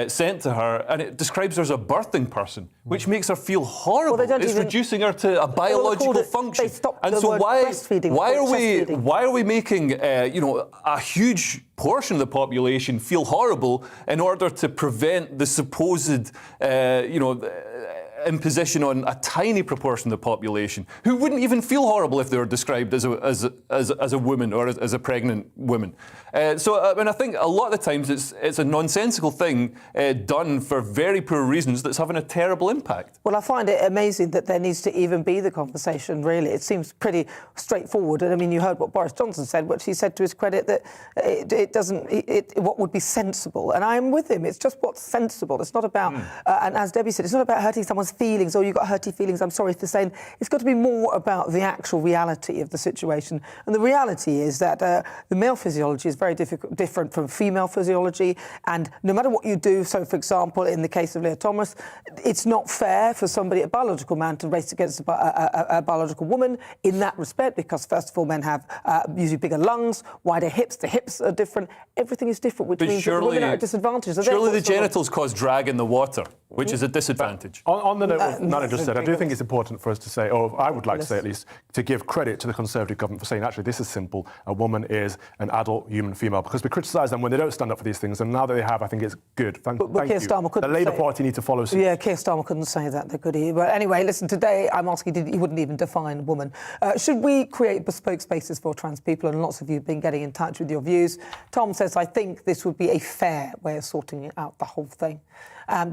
sent to her, and it describes her as a birthing person, which makes her feel horrible. It's reducing her to a biological function. And so why are we making a huge portion of the population feel horrible in order to prevent the supposed imposition on a tiny proportion of the population who wouldn't even feel horrible if they were described as a woman or as a pregnant woman. I think a lot of the times it's a nonsensical thing done for very poor reasons that's having a terrible impact. Well, I find it amazing that there needs to even be the conversation, really. It seems pretty straightforward. And I mean, you heard what Boris Johnson said, which he said to his credit that what would be sensible. And I'm with him. It's just what's sensible. It's not about, and as Debbie said, it's not about hurting someone's feelings, you've got hurty feelings, I'm sorry for saying. It's got to be more about the actual reality of the situation. And the reality is that the male physiology is very different from female physiology, and no matter what you do, so for example, in the case of Leah Thomas, it's not fair for somebody, a biological man, to race against a biological woman in that respect, because first of all, men have usually bigger lungs, wider hips, the hips are different, everything is different, which means that women are at a disadvantage. So surely the genitals cause drag in the water, which is a disadvantage. On the note of Nana just said, I do think it's important for us to say, or I would like to say at least, to give credit to the Conservative government for saying, actually, this is simple. A woman is an adult human female, because we criticise them when they don't stand up for these things, and now that they have, I think it's good. Thank you. The Labour Party need to follow suit. Yeah, Keir Starmer couldn't say that, could he? But anyway, listen, today I'm asking, he wouldn't even define woman. Should we create bespoke spaces for trans people? And lots of you have been getting in touch with your views. Tom says, I think this would be a fair way of sorting out the whole thing.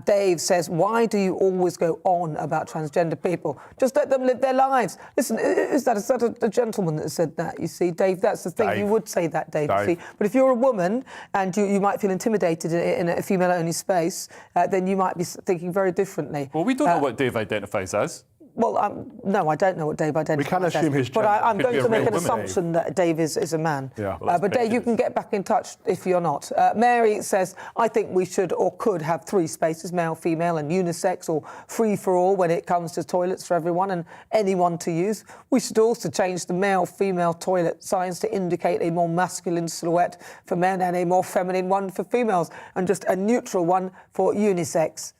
Dave says, why do you always go on about transgender people? Just let them live their lives. Listen, is that a gentleman that said that, you see? Dave, that's the thing. Dave. You would say that, Dave, you see. But if you're a woman and you might feel intimidated in a female-only space, then you might be thinking very differently. Well, we don't know what Dave identifies as. Well, no, I don't know what Dave identifies as. We can assume his gender. But I'm going to make an assumption that Dave is a man. Yeah. But Dave, you can get back in touch if you're not. Mary says, I think we should or could have 3 spaces, male, female and unisex, or free for all when it comes to toilets for everyone and anyone to use. We should also change the male-female toilet signs to indicate a more masculine silhouette for men and a more feminine one for females, and just a neutral one for unisex.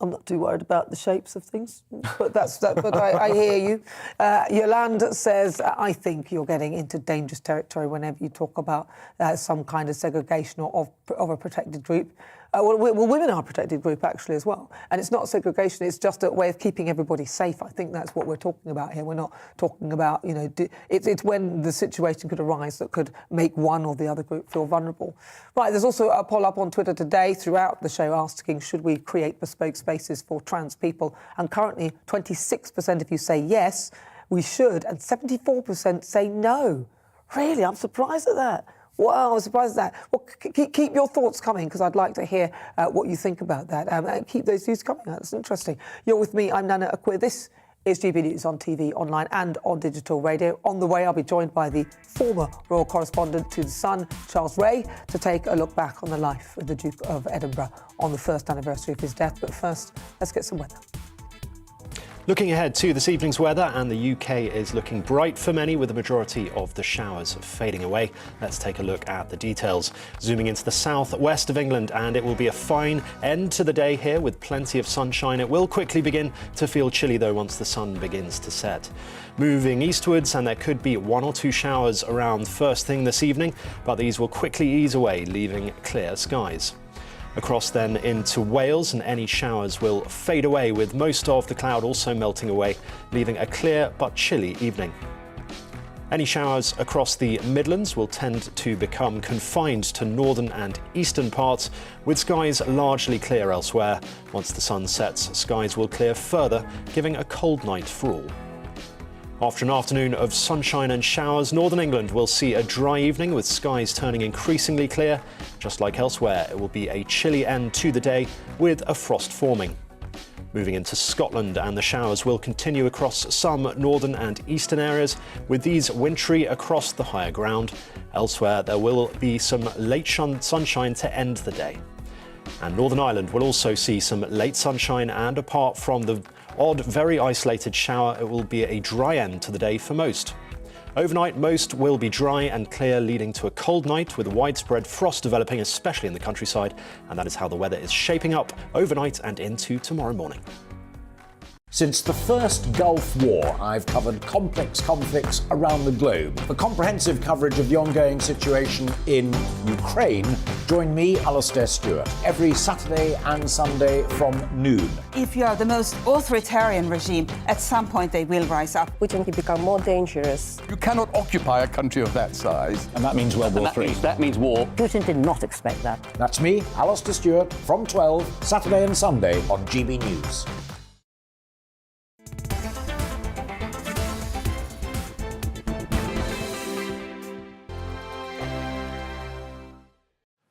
I'm not too worried about the shapes of things, but but I hear you. Yolanda says, I think you're getting into dangerous territory whenever you talk about some kind of segregation or of a protected group. Well, women are a protected group, actually, as well. And it's not segregation, it's just a way of keeping everybody safe. I think that's what we're talking about here. We're not talking about, it's when the situation could arise that could make one or the other group feel vulnerable. Right, there's also a poll up on Twitter today throughout the show asking, should we create bespoke spaces for trans people? And currently, 26% of you say yes, we should, and 74% say no. Really, I'm surprised at that. Wow, I'm surprised at that. Well, keep your thoughts coming, because I'd like to hear what you think about that. And keep those views coming. That's interesting. You're with me, I'm Nana Akua. This is GBNews on TV, online and on digital radio. On the way, I'll be joined by the former royal correspondent to The Sun, Charles Ray, to take a look back on the life of the Duke of Edinburgh on the first anniversary of his death. But first, let's get some weather. Looking ahead to this evening's weather, and the UK is looking bright for many, with the majority of the showers fading away. Let's take a look at the details. Zooming into the south-west of England, and it will be a fine end to the day here with plenty of sunshine. It will quickly begin to feel chilly, though, once the sun begins to set. Moving eastwards, and there could be 1 or 2 showers around first thing this evening, but these will quickly ease away, leaving clear skies. Across then into Wales, and any showers will fade away, with most of the cloud also melting away, leaving a clear but chilly evening. Any showers across the Midlands will tend to become confined to northern and eastern parts, with skies largely clear elsewhere. Once the sun sets, skies will clear further, giving a cold night for all. After an afternoon of sunshine and showers, northern England will see a dry evening with skies turning increasingly clear. Just like elsewhere, it will be a chilly end to the day with a frost forming. Moving into Scotland, and the showers will continue across some northern and eastern areas, with these wintry across the higher ground. Elsewhere, there will be some late sunshine to end the day. And Northern Ireland will also see some late sunshine, and apart from the odd, very isolated shower, it will be a dry end to the day for most. Overnight, most will be dry and clear, leading to a cold night with widespread frost developing, especially in the countryside. And that is how the weather is shaping up overnight and into tomorrow morning. Since the first Gulf War, I've covered complex conflicts around the globe. For comprehensive coverage of the ongoing situation in Ukraine, join me, Alastair Stewart, every Saturday and Sunday from noon. If you are the most authoritarian regime, at some point they will rise up. Which will become more dangerous. You cannot occupy a country of that size. And that means World War III. That means war. Putin did not expect that. That's me, Alastair Stewart, from 12, Saturday and Sunday on GB News.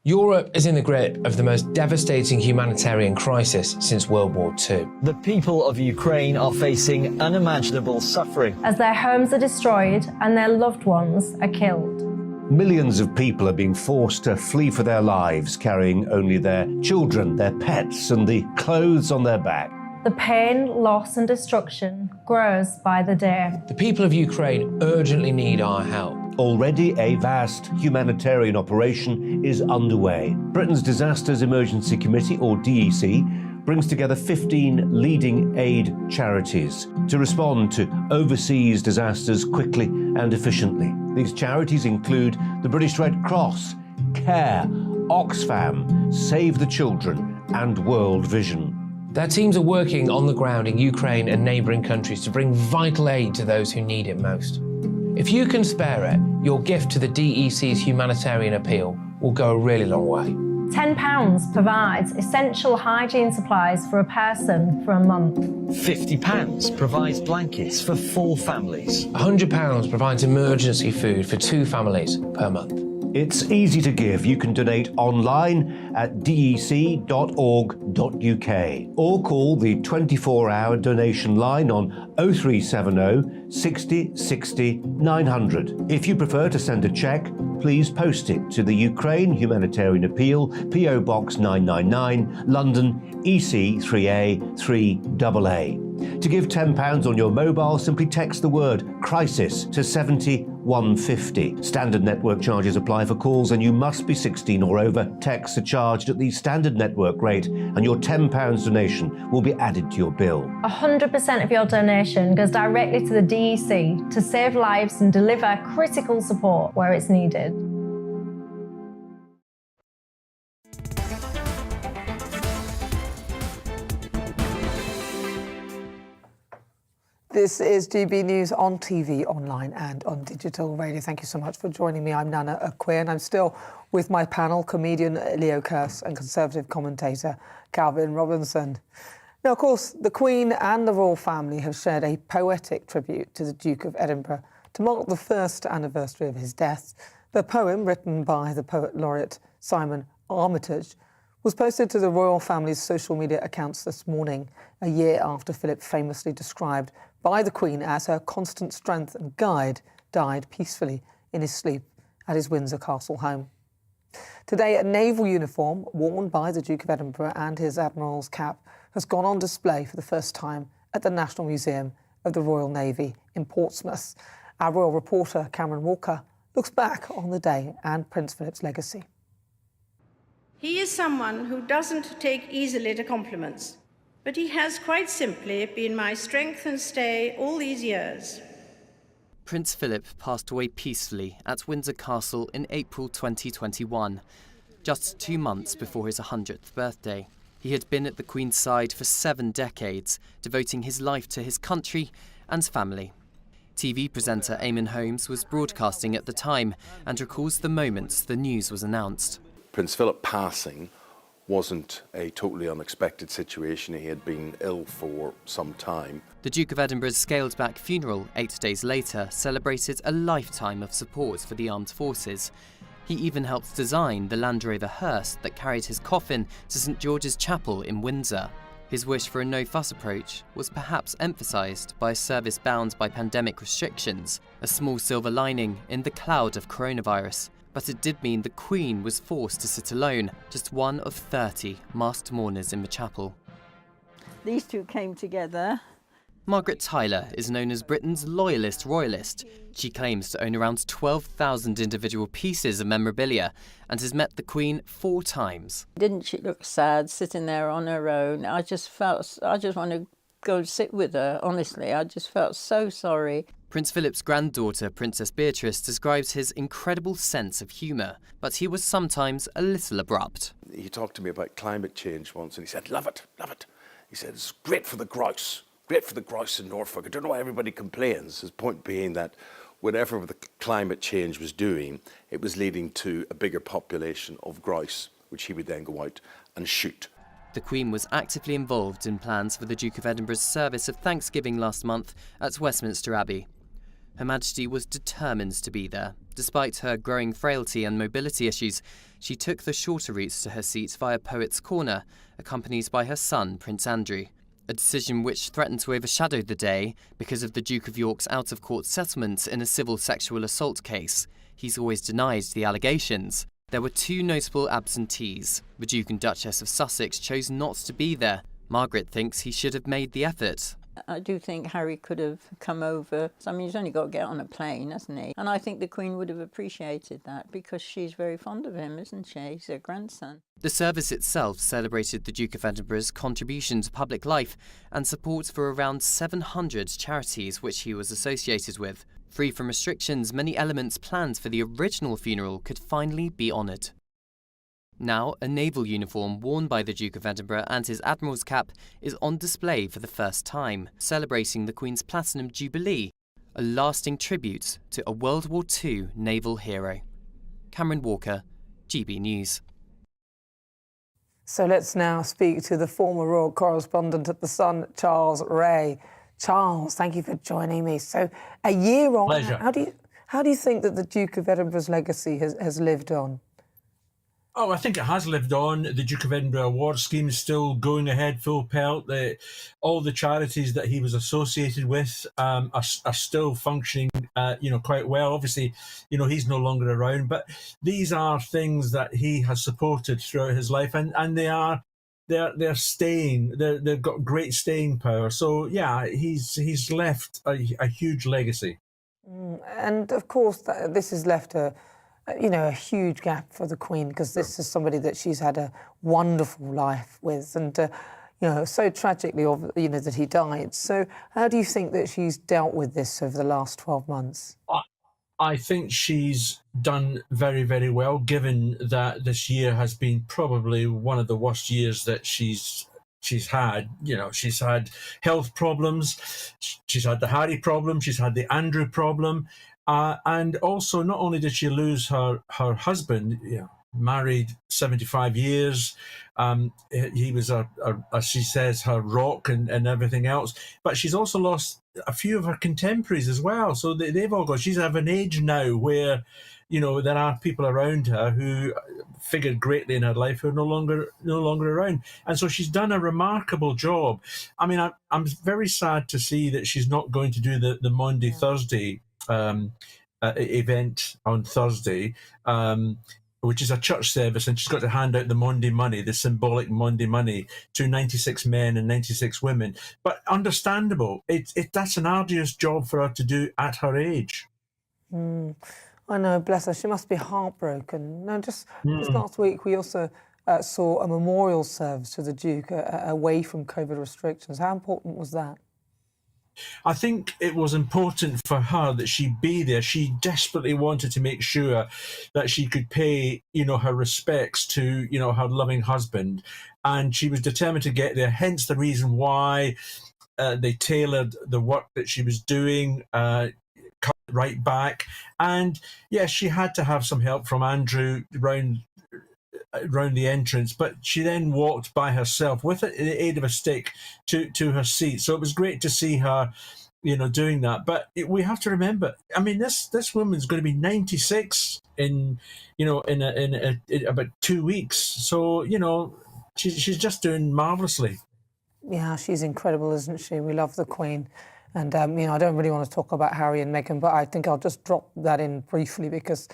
Europe is in the grip of the most devastating humanitarian crisis since World War II. The people of Ukraine are facing unimaginable suffering as their homes are destroyed and their loved ones are killed. Millions of people are being forced to flee for their lives, carrying only their children, their pets, and the clothes on their back. The pain, loss and destruction grows by the day. The people of Ukraine urgently need our help. Already a vast humanitarian operation is underway. Britain's Disasters Emergency Committee, or DEC, brings together 15 leading aid charities to respond to overseas disasters quickly and efficiently. These charities include the British Red Cross, CARE, Oxfam, Save the Children and World Vision. Their teams are working on the ground in Ukraine and neighbouring countries to bring vital aid to those who need it most. If you can spare it, your gift to the DEC's humanitarian appeal will go a really long way. £10 provides essential hygiene supplies for a person for a month. £50 provides blankets for 4 families. £100 provides emergency food for 2 families per month. It's easy to give. You can donate online at dec.org.uk or call the 24-hour donation line on 0370 60 60 900. If you prefer to send a cheque, please post it to the Ukraine Humanitarian Appeal, PO Box 999, London, EC 3A 3AA. To give £10 on your mobile, simply text the word crisis to 70150. Standard network charges apply for calls, and you must be 16 or over. Texts are charged at the standard network rate, and your £10 donation will be added to your bill. 100% of your donation goes directly to the DEC to save lives and deliver critical support where it's needed. This is GB News on TV, online and on digital radio. Thank you so much for joining me. I'm Nana Akua, and I'm still with my panel, comedian Leo Kearse and Conservative commentator Calvin Robinson. Now, of course, the Queen and the royal family have shared a poetic tribute to the Duke of Edinburgh to mark the first anniversary of his death. The poem, written by the poet laureate Simon Armitage, was posted to the royal family's social media accounts this morning, a year after Philip, famously described by the Queen as her constant strength and guide, died peacefully in his sleep at his Windsor Castle home. Today, a naval uniform worn by the Duke of Edinburgh and his Admiral's cap has gone on display for the first time at the National Museum of the Royal Navy in Portsmouth. Our royal reporter, Cameron Walker, looks back on the day and Prince Philip's legacy. He is someone who doesn't take easily to compliments, but he has quite simply been my strength and stay all these years. Prince Philip passed away peacefully at Windsor Castle in April 2021. just 2 months before his 100th birthday. He had been at the Queen's side for 7 decades, devoting his life to his country and family. TV presenter Eamon Holmes was broadcasting at the time and recalls the moments the news was announced. Prince Philip passing wasn't a totally unexpected situation. He had been ill for some time. The Duke of Edinburgh's scaled-back funeral 8 days later celebrated a lifetime of support for the armed forces. He even helped design the Land Rover hearse that carried his coffin to St George's Chapel in Windsor. His wish for a no-fuss approach was perhaps emphasised by a service bound by pandemic restrictions, a small silver lining in the cloud of coronavirus. But it did mean the Queen was forced to sit alone, just one of 30 masked mourners in the chapel. These two came together. Margaret Tyler is known as Britain's loyalist royalist. She claims to own around 12,000 individual pieces of memorabilia and has met the Queen 4 times. Didn't she look sad sitting there on her own? I just want to go sit with her, honestly. I just felt so sorry. Prince Philip's granddaughter, Princess Beatrice, describes his incredible sense of humour, but he was sometimes a little abrupt. He talked to me about climate change once and he said, love it, love it. He said, it's great for the grouse. Great for the grouse in Norfolk. I don't know why everybody complains. His point being that whatever the climate change was doing, it was leading to a bigger population of grouse, which he would then go out and shoot. The Queen was actively involved in plans for the Duke of Edinburgh's service of Thanksgiving last month at Westminster Abbey. Her Majesty was determined to be there. Despite her growing frailty and mobility issues, she took the shorter routes to her seat via Poets' Corner, accompanied by her son, Prince Andrew. A decision which threatened to overshadow the day because of the Duke of York's out-of-court settlement in a civil sexual assault case. He's always denied the allegations. There were 2 notable absentees. The Duke and Duchess of Sussex chose not to be there. Margaret thinks he should have made the effort. I do think Harry could have come over. I mean, he's only got to get on a plane, hasn't he? And I think the Queen would have appreciated that because she's very fond of him, isn't she? He's her grandson. The service itself celebrated the Duke of Edinburgh's contribution to public life and support for around 700 charities which he was associated with. Free from restrictions, many elements planned for the original funeral could finally be honoured. Now, a naval uniform worn by the Duke of Edinburgh and his Admiral's cap is on display for the first time, celebrating the Queen's Platinum Jubilee, a lasting tribute to a World War II naval hero. Cameron Walker, GB News. So let's now speak to the former royal correspondent at The Sun, Charles Ray. Charles, thank you for joining me. So a year on, Pleasure. How do you think that the Duke of Edinburgh's legacy has lived on? Oh, I think it has lived on. The Duke of Edinburgh Award Scheme is still going ahead full pelt. All the charities that he was associated with are still functioning, quite well. Obviously, he's no longer around, but these are things that he has supported throughout his life, and they're staying. They've got great staying power. So yeah, he's left a huge legacy. And of course, this has left a huge gap for the Queen, because this is somebody that she's had a wonderful life with, and so tragically, that he died. So how do you think that she's dealt with this over the last 12 months? I think she's done very, very well, given that this year has been probably one of the worst years that she's had. She's had health problems, she's had the Harry problem, she's had the Andrew problem. And also, not only did she lose her husband, married 75 years, he was, as she says, her rock and everything else, but she's also lost a few of her contemporaries as well. So they've all got, she's of an age now where, there are people around her who figured greatly in her life who are no longer around. And so she's done a remarkable job. I mean, I'm very sad to see that she's not going to do the Maundy Thursday event on Thursday, which is a church service, and she's got to hand out the Maundy money, the symbolic Maundy money, to 96 men and 96 women. But understandable, that's an arduous job for her to do at her age. I know, bless her. She must be heartbroken. No, just last week we also saw a memorial service to the Duke away from COVID restrictions. How important was that? I think it was important for her that she be there. She desperately wanted to make sure that she could pay, her respects to, her loving husband. And she was determined to get there, hence the reason why they tailored the work that she was doing, cut it right back. And yes, she had to have some help from Andrew around the entrance, but she then walked by herself with the aid of a stick to her seat. So it was great to see her, doing that. But we have to remember, I mean, this woman's going to be 96 in about 2 weeks. So she's just doing marvelously. Yeah, she's incredible, isn't she? We love the Queen. And, I don't really want to talk about Harry and Meghan, but I think I'll just drop that in briefly because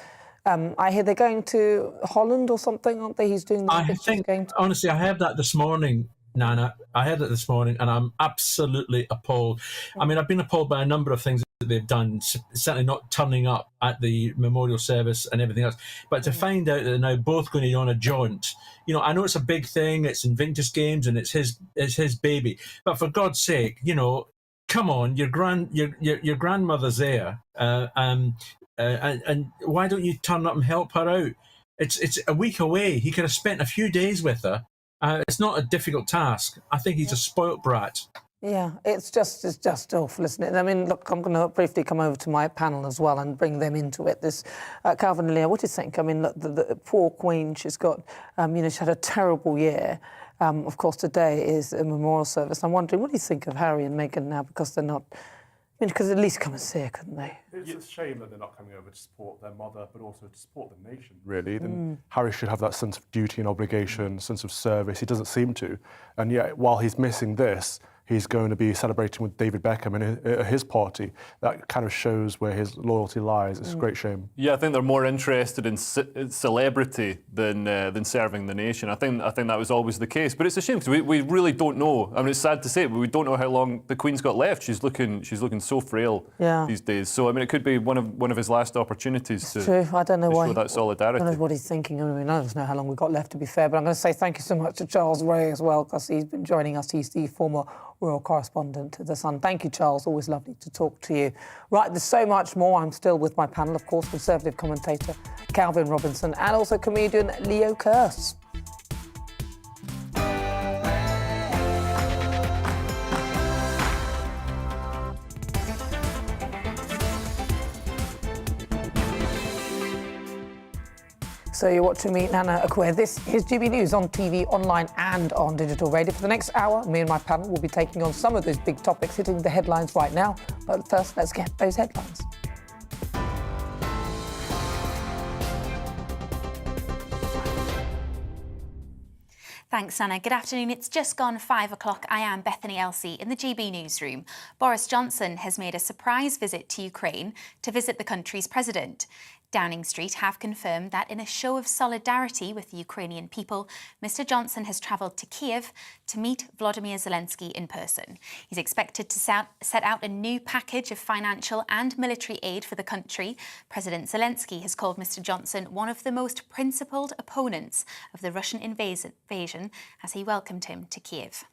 I hear they're going to Holland or something, aren't they? He's doing that. I think, honestly, I heard that this morning, Nana. I heard it this morning, and I'm absolutely appalled. I mean, I've been appalled by a number of things that they've done, certainly not turning up at the memorial service and everything else. But to find out that they're now both going to be on a jaunt, I know it's a big thing. It's Invictus Games, and it's his baby. But for God's sake, come on, your grandmother's there. And why don't you turn up and help her out? It's a week away. He could have spent a few days with her. It's not a difficult task. I think he's a spoilt brat. Yeah, it's just awful, isn't it? I mean, look, I'm going to briefly come over to my panel as well and bring them into it. This Calvin and Leah, what do you think? I mean, look, the poor Queen, she's got, she's had a terrible year. Of course, today is a memorial service. I'm wondering, what do you think of Harry and Meghan now? Because they're not. Because at least come and see her, couldn't they? It's a shame that they're not coming over to support their mother, but also to support the nation, really. Then Harry should have that sense of duty and obligation, sense of service. He doesn't seem to. And yet, while he's missing this, he's going to be celebrating with David Beckham and his party. That kind of shows where his loyalty lies. It's a great shame. Yeah, I think they're more interested in celebrity than serving the nation. I think that was always the case. But it's a shame because we really don't know. I mean, it's sad to say, but we don't know how long the Queen's got left. She's looking so frail these days. So I mean, it could be one of his last opportunities to I don't know why. show that solidarity. I don't know what he's thinking. I mean, I don't know how long we've got left, to be fair. But I'm going to say thank you so much to Charles Ray as well, because he's been joining us. He's the former royal correspondent to The Sun. Thank you, Charles. Always lovely to talk to you. Right, there's so much more. I'm still with my panel, of course, Conservative commentator Calvin Robinson and also comedian Leo Kearse. So you're watching me, Nana Akua. This is GB News on TV, online and on digital radio. For the next hour, me and my panel will be taking on some of those big topics hitting the headlines right now. But first, let's get those headlines. Thanks, Anna. Good afternoon. It's just gone 5 o'clock. I am Bethany Elsey in the GB newsroom. Boris Johnson has made a surprise visit to Ukraine to visit the country's president. Downing Street have confirmed that in a show of solidarity with the Ukrainian people, Mr Johnson has travelled to Kyiv to meet Volodymyr Zelensky in person. He's expected to set out a new package of financial and military aid for the country. President Zelensky has called Mr Johnson one of the most principled opponents of the Russian invasion as he welcomed him to Kyiv.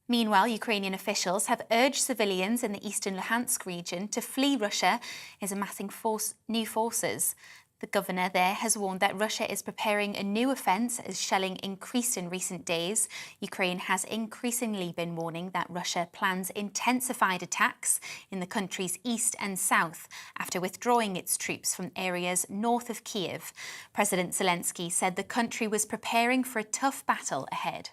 Meanwhile, Ukrainian officials have urged civilians in the eastern Luhansk region to flee Russia is amassing new forces. The governor there has warned that Russia is preparing a new offence as shelling increased in recent days. Ukraine has increasingly been warning that Russia plans intensified attacks in the country's east and south after withdrawing its troops from areas north of Kyiv. President Zelensky said the country was preparing for a tough battle ahead.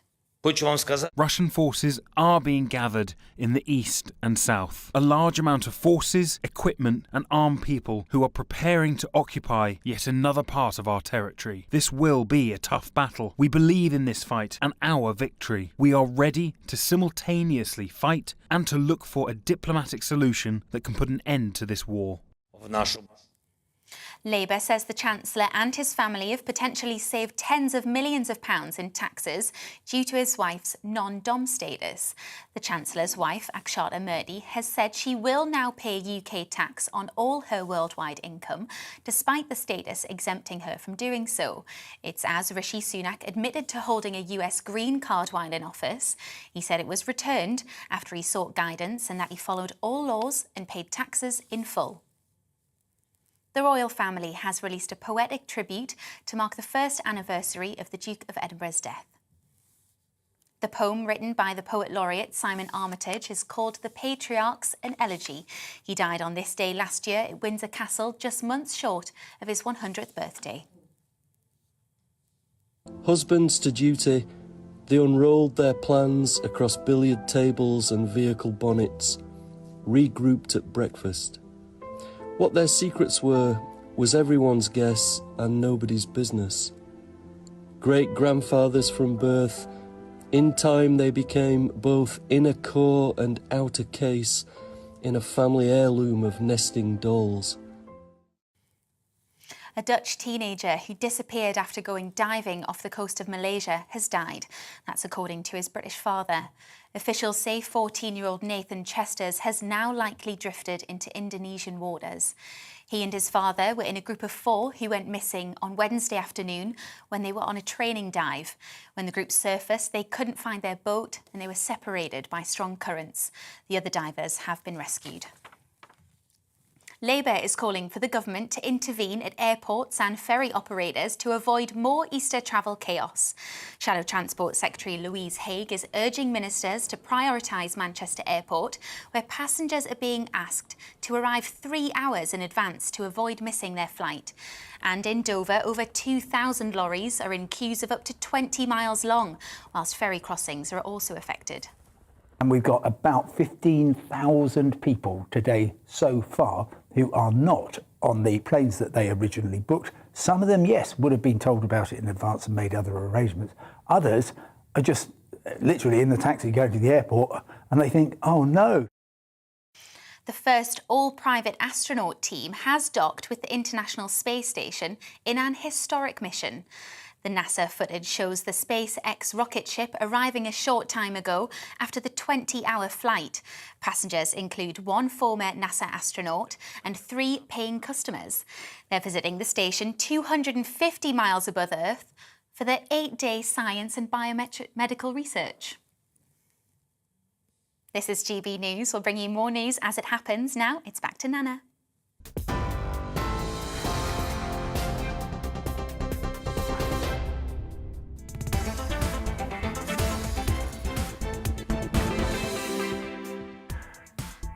Russian forces are being gathered in the east and south. A large amount of forces, equipment and armed people who are preparing to occupy yet another part of our territory. This will be a tough battle. We believe in this fight and our victory. We are ready to simultaneously fight and to look for a diplomatic solution that can put an end to this war. Labour says the Chancellor and his family have potentially saved tens of millions of pounds in taxes due to his wife's non-dom status. The Chancellor's wife, Akshata Murthy, has said she will now pay UK tax on all her worldwide income, despite the status exempting her from doing so. It's as Rishi Sunak admitted to holding a US green card while in office. He said it was returned after he sought guidance and that he followed all laws and paid taxes in full. The royal family has released a poetic tribute to mark the first anniversary of the Duke of Edinburgh's death. The poem, written by the poet laureate Simon Armitage, is called The Patriarchs, an Elegy. He died on this day last year at Windsor Castle, just months short of his 100th birthday. Husbands to duty, they unrolled their plans across billiard tables and vehicle bonnets, regrouped at breakfast. What their secrets were was everyone's guess and nobody's business. Great-grandfathers from birth, in time they became both inner core and outer case in a family heirloom of nesting dolls. A Dutch teenager who disappeared after going diving off the coast of Malaysia has died. That's according to his British father. Officials say 14-year-old Nathan Chesters has now likely drifted into Indonesian waters. He and his father were in a group of 4 who went missing on Wednesday afternoon when they were on a training dive. When the group surfaced, they couldn't find their boat and they were separated by strong currents. The other divers have been rescued. Labour is calling for the government to intervene at airports and ferry operators to avoid more Easter travel chaos. Shadow Transport Secretary Louise Haigh is urging ministers to prioritise Manchester Airport, where passengers are being asked to arrive 3 hours in advance to avoid missing their flight. And in Dover, over 2,000 lorries are in queues of up to 20 miles long, whilst ferry crossings are also affected. And we've got about 15,000 people today so far who are not on the planes that they originally booked. Some of them, yes, would have been told about it in advance and made other arrangements. Others are just literally in the taxi going to the airport and they think, oh no. The first all-private astronaut team has docked with the International Space Station in an historic mission. The NASA footage shows the SpaceX rocket ship arriving a short time ago after the 20-hour flight. Passengers include 1 former NASA astronaut and 3 paying customers. They're visiting the station 250 miles above Earth for their 8-day science and biomedical research. This is GB News. We'll bring you more news as it happens. Now it's back to Nana.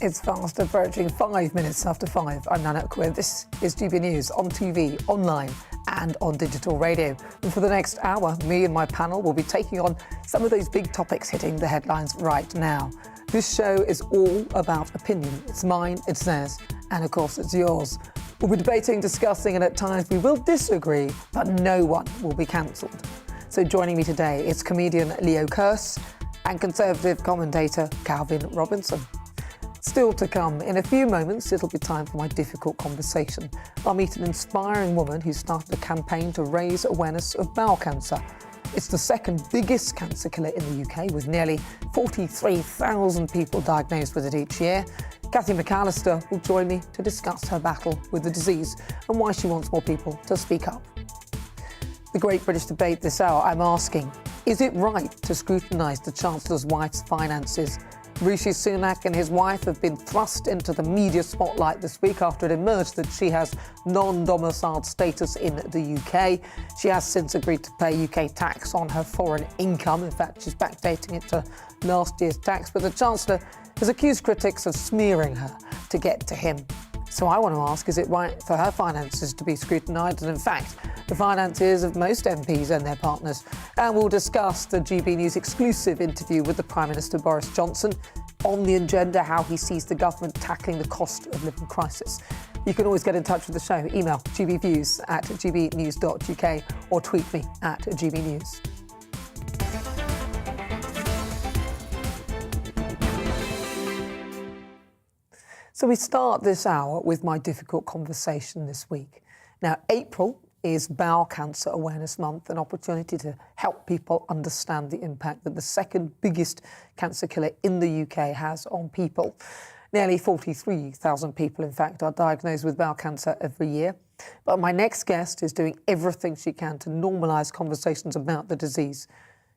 It's fast approaching 5 minutes after 5. I'm Nana Akua. This is GB News on TV, online and on digital radio. And for the next hour, me and my panel will be taking on some of those big topics hitting the headlines right now. This show is all about opinion. It's mine, it's theirs, and of course it's yours. We'll be debating, discussing, and at times we will disagree, but no one will be cancelled. So joining me today is comedian Leo Kearse and Conservative commentator Calvin Robinson. Still to come, in a few moments, it'll be time for my difficult conversation. I'll meet an inspiring woman who started a campaign to raise awareness of bowel cancer. It's the second biggest cancer killer in the UK, with nearly 43,000 people diagnosed with it each year. Cathy McAllister will join me to discuss her battle with the disease and why she wants more people to speak up. The Great British Debate this hour, I'm asking, is it right to scrutinise the Chancellor's wife's finances? Rishi Sunak and his wife have been thrust into the media spotlight this week after it emerged that she has non-domiciled status in the UK. She has since agreed to pay UK tax on her foreign income. In fact, she's backdating it to last year's tax. But the Chancellor has accused critics of smearing her to get to him. So I want to ask, is it right for her finances to be scrutinised? And in fact, the finances of most MPs and their partners. And we'll discuss the GB News exclusive interview with the Prime Minister Boris Johnson. On the agenda, how he sees the government tackling the cost of living crisis. You can always get in touch with the show. Email gbviews@gbnews.uk or tweet me at gbnews. So we start this hour with my difficult conversation this week. Now, April is Bowel Cancer Awareness Month, an opportunity to help people understand the impact that the second biggest cancer killer in the UK has on people. Nearly 43,000 people, in fact, are diagnosed with bowel cancer every year. But my next guest is doing everything she can to normalise conversations about the disease.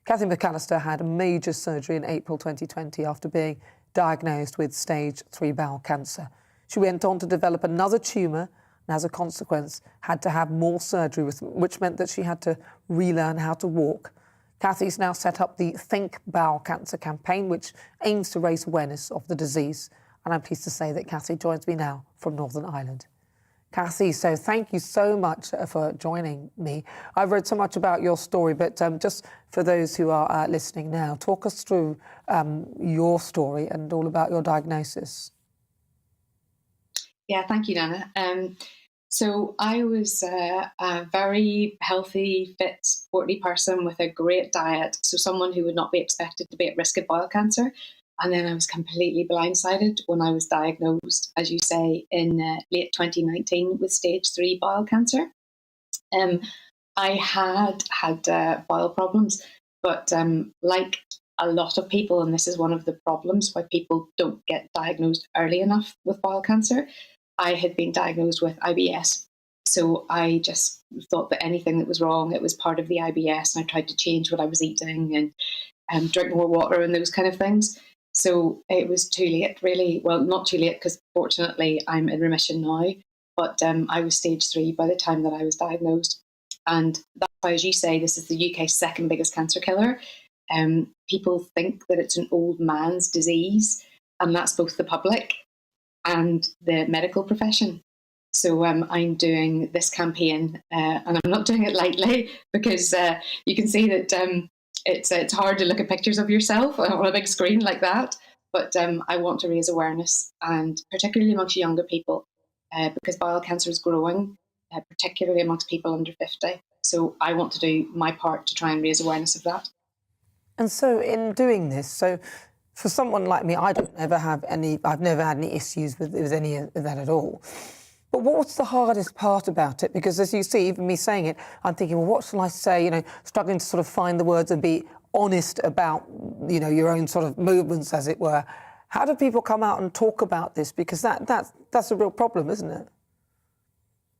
Cathy McAllister had a major surgery in April 2020 after being diagnosed with stage 3 bowel cancer. She went on to develop another tumour and, as a consequence, had to have more surgery, which meant that she had to relearn how to walk. Cathy's now set up the Think Bowel Cancer campaign, which aims to raise awareness of the disease. And I'm pleased to say that Cathy joins me now from Northern Ireland. Cathy, so thank you so much for joining me. I've read so much about your story, but just for those who are listening now, talk us through your story and all about your diagnosis. Yeah, thank you, Nana. So I was a very healthy, fit, sporty person with a great diet, so someone who would not be expected to be at risk of bowel cancer. And then I was completely blindsided when I was diagnosed, as you say, in late 2019 with stage 3 bowel cancer. I had bowel problems, but like a lot of people, and this is one of the problems why people don't get diagnosed early enough with bowel cancer, I had been diagnosed with IBS. So I just thought that anything that was wrong, it was part of the IBS, and I tried to change what I was eating and drink more water and those kind of things. So it was too late, really. Well, not too late, because fortunately I'm in remission now, but I was stage 3 by the time that I was diagnosed. And that's why, as you say, this is the UK's second biggest cancer killer. People think that it's an old man's disease, and that's both the public and the medical profession. So I'm doing this campaign, and I'm not doing it lightly, because you can see that it's hard to look at pictures of yourself on a big screen like that. But I want to raise awareness, and particularly amongst younger people, because bowel cancer is growing, particularly amongst people under 50. So I want to do my part to try and raise awareness of that. And so in doing this, so for someone like me, I've never had any issues with any of that at all. But what's the hardest part about it? Because as you see, even me saying it, I'm thinking, well, what shall I say? You know, struggling to sort of find the words and be honest about, you know, your own sort of movements, as it were. How do people come out and talk about this? Because that's a real problem, isn't it?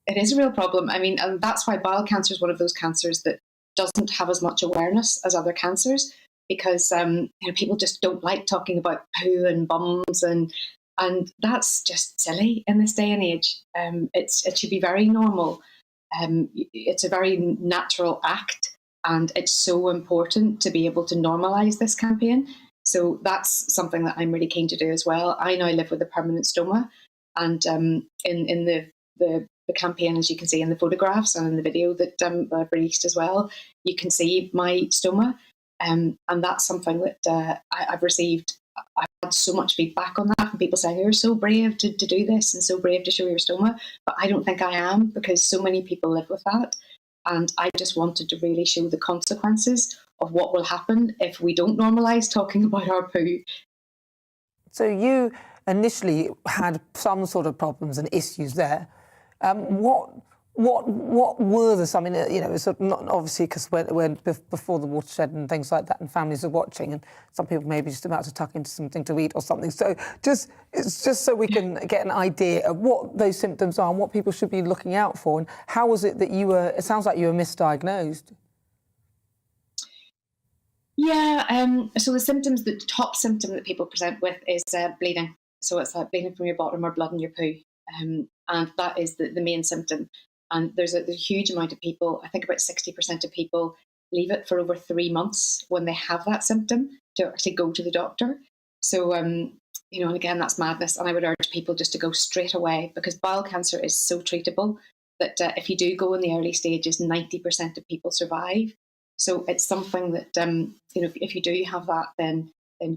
It is a real problem. I mean, and that's why bowel cancer is one of those cancers that doesn't have as much awareness as other cancers, because you know, people just don't like talking about poo and bums, and that's just silly in this day and age. It should be very normal. It's a very natural act, and it's so important to be able to normalise this campaign. So that's something that I'm really keen to do as well. I now live with a permanent stoma, and in the campaign, as you can see in the photographs and in the video that I've released as well, you can see my stoma, and that's something that I've received. I've had so much feedback on that from people saying, you're so brave to do this and so brave to show your stoma. But I don't think I am, because so many people live with that. And I just wanted to really show the consequences of what will happen if we don't normalise talking about our poo. So you initially had some sort of problems and issues there. What were the? I mean, you know, it's sort of not obviously, because when before the watershed and things like that, and families are watching, and some people may be just about to tuck into something to eat or something. So it's just so we can get an idea of what those symptoms are and what people should be looking out for. And how was it that you were? It sounds like you were misdiagnosed. Yeah. So the symptoms, the top symptom that people present with is bleeding. So it's like bleeding from your bottom or blood in your poo, and that is the main symptom. And there's a huge amount of people, I think about 60% of people, leave it for over 3 months when they have that symptom to actually go to the doctor. So, you know, and again, that's madness. And I would urge people just to go straight away, because bowel cancer is so treatable that if you do go in the early stages, 90% of people survive. So it's something that, you know, if you do have that, then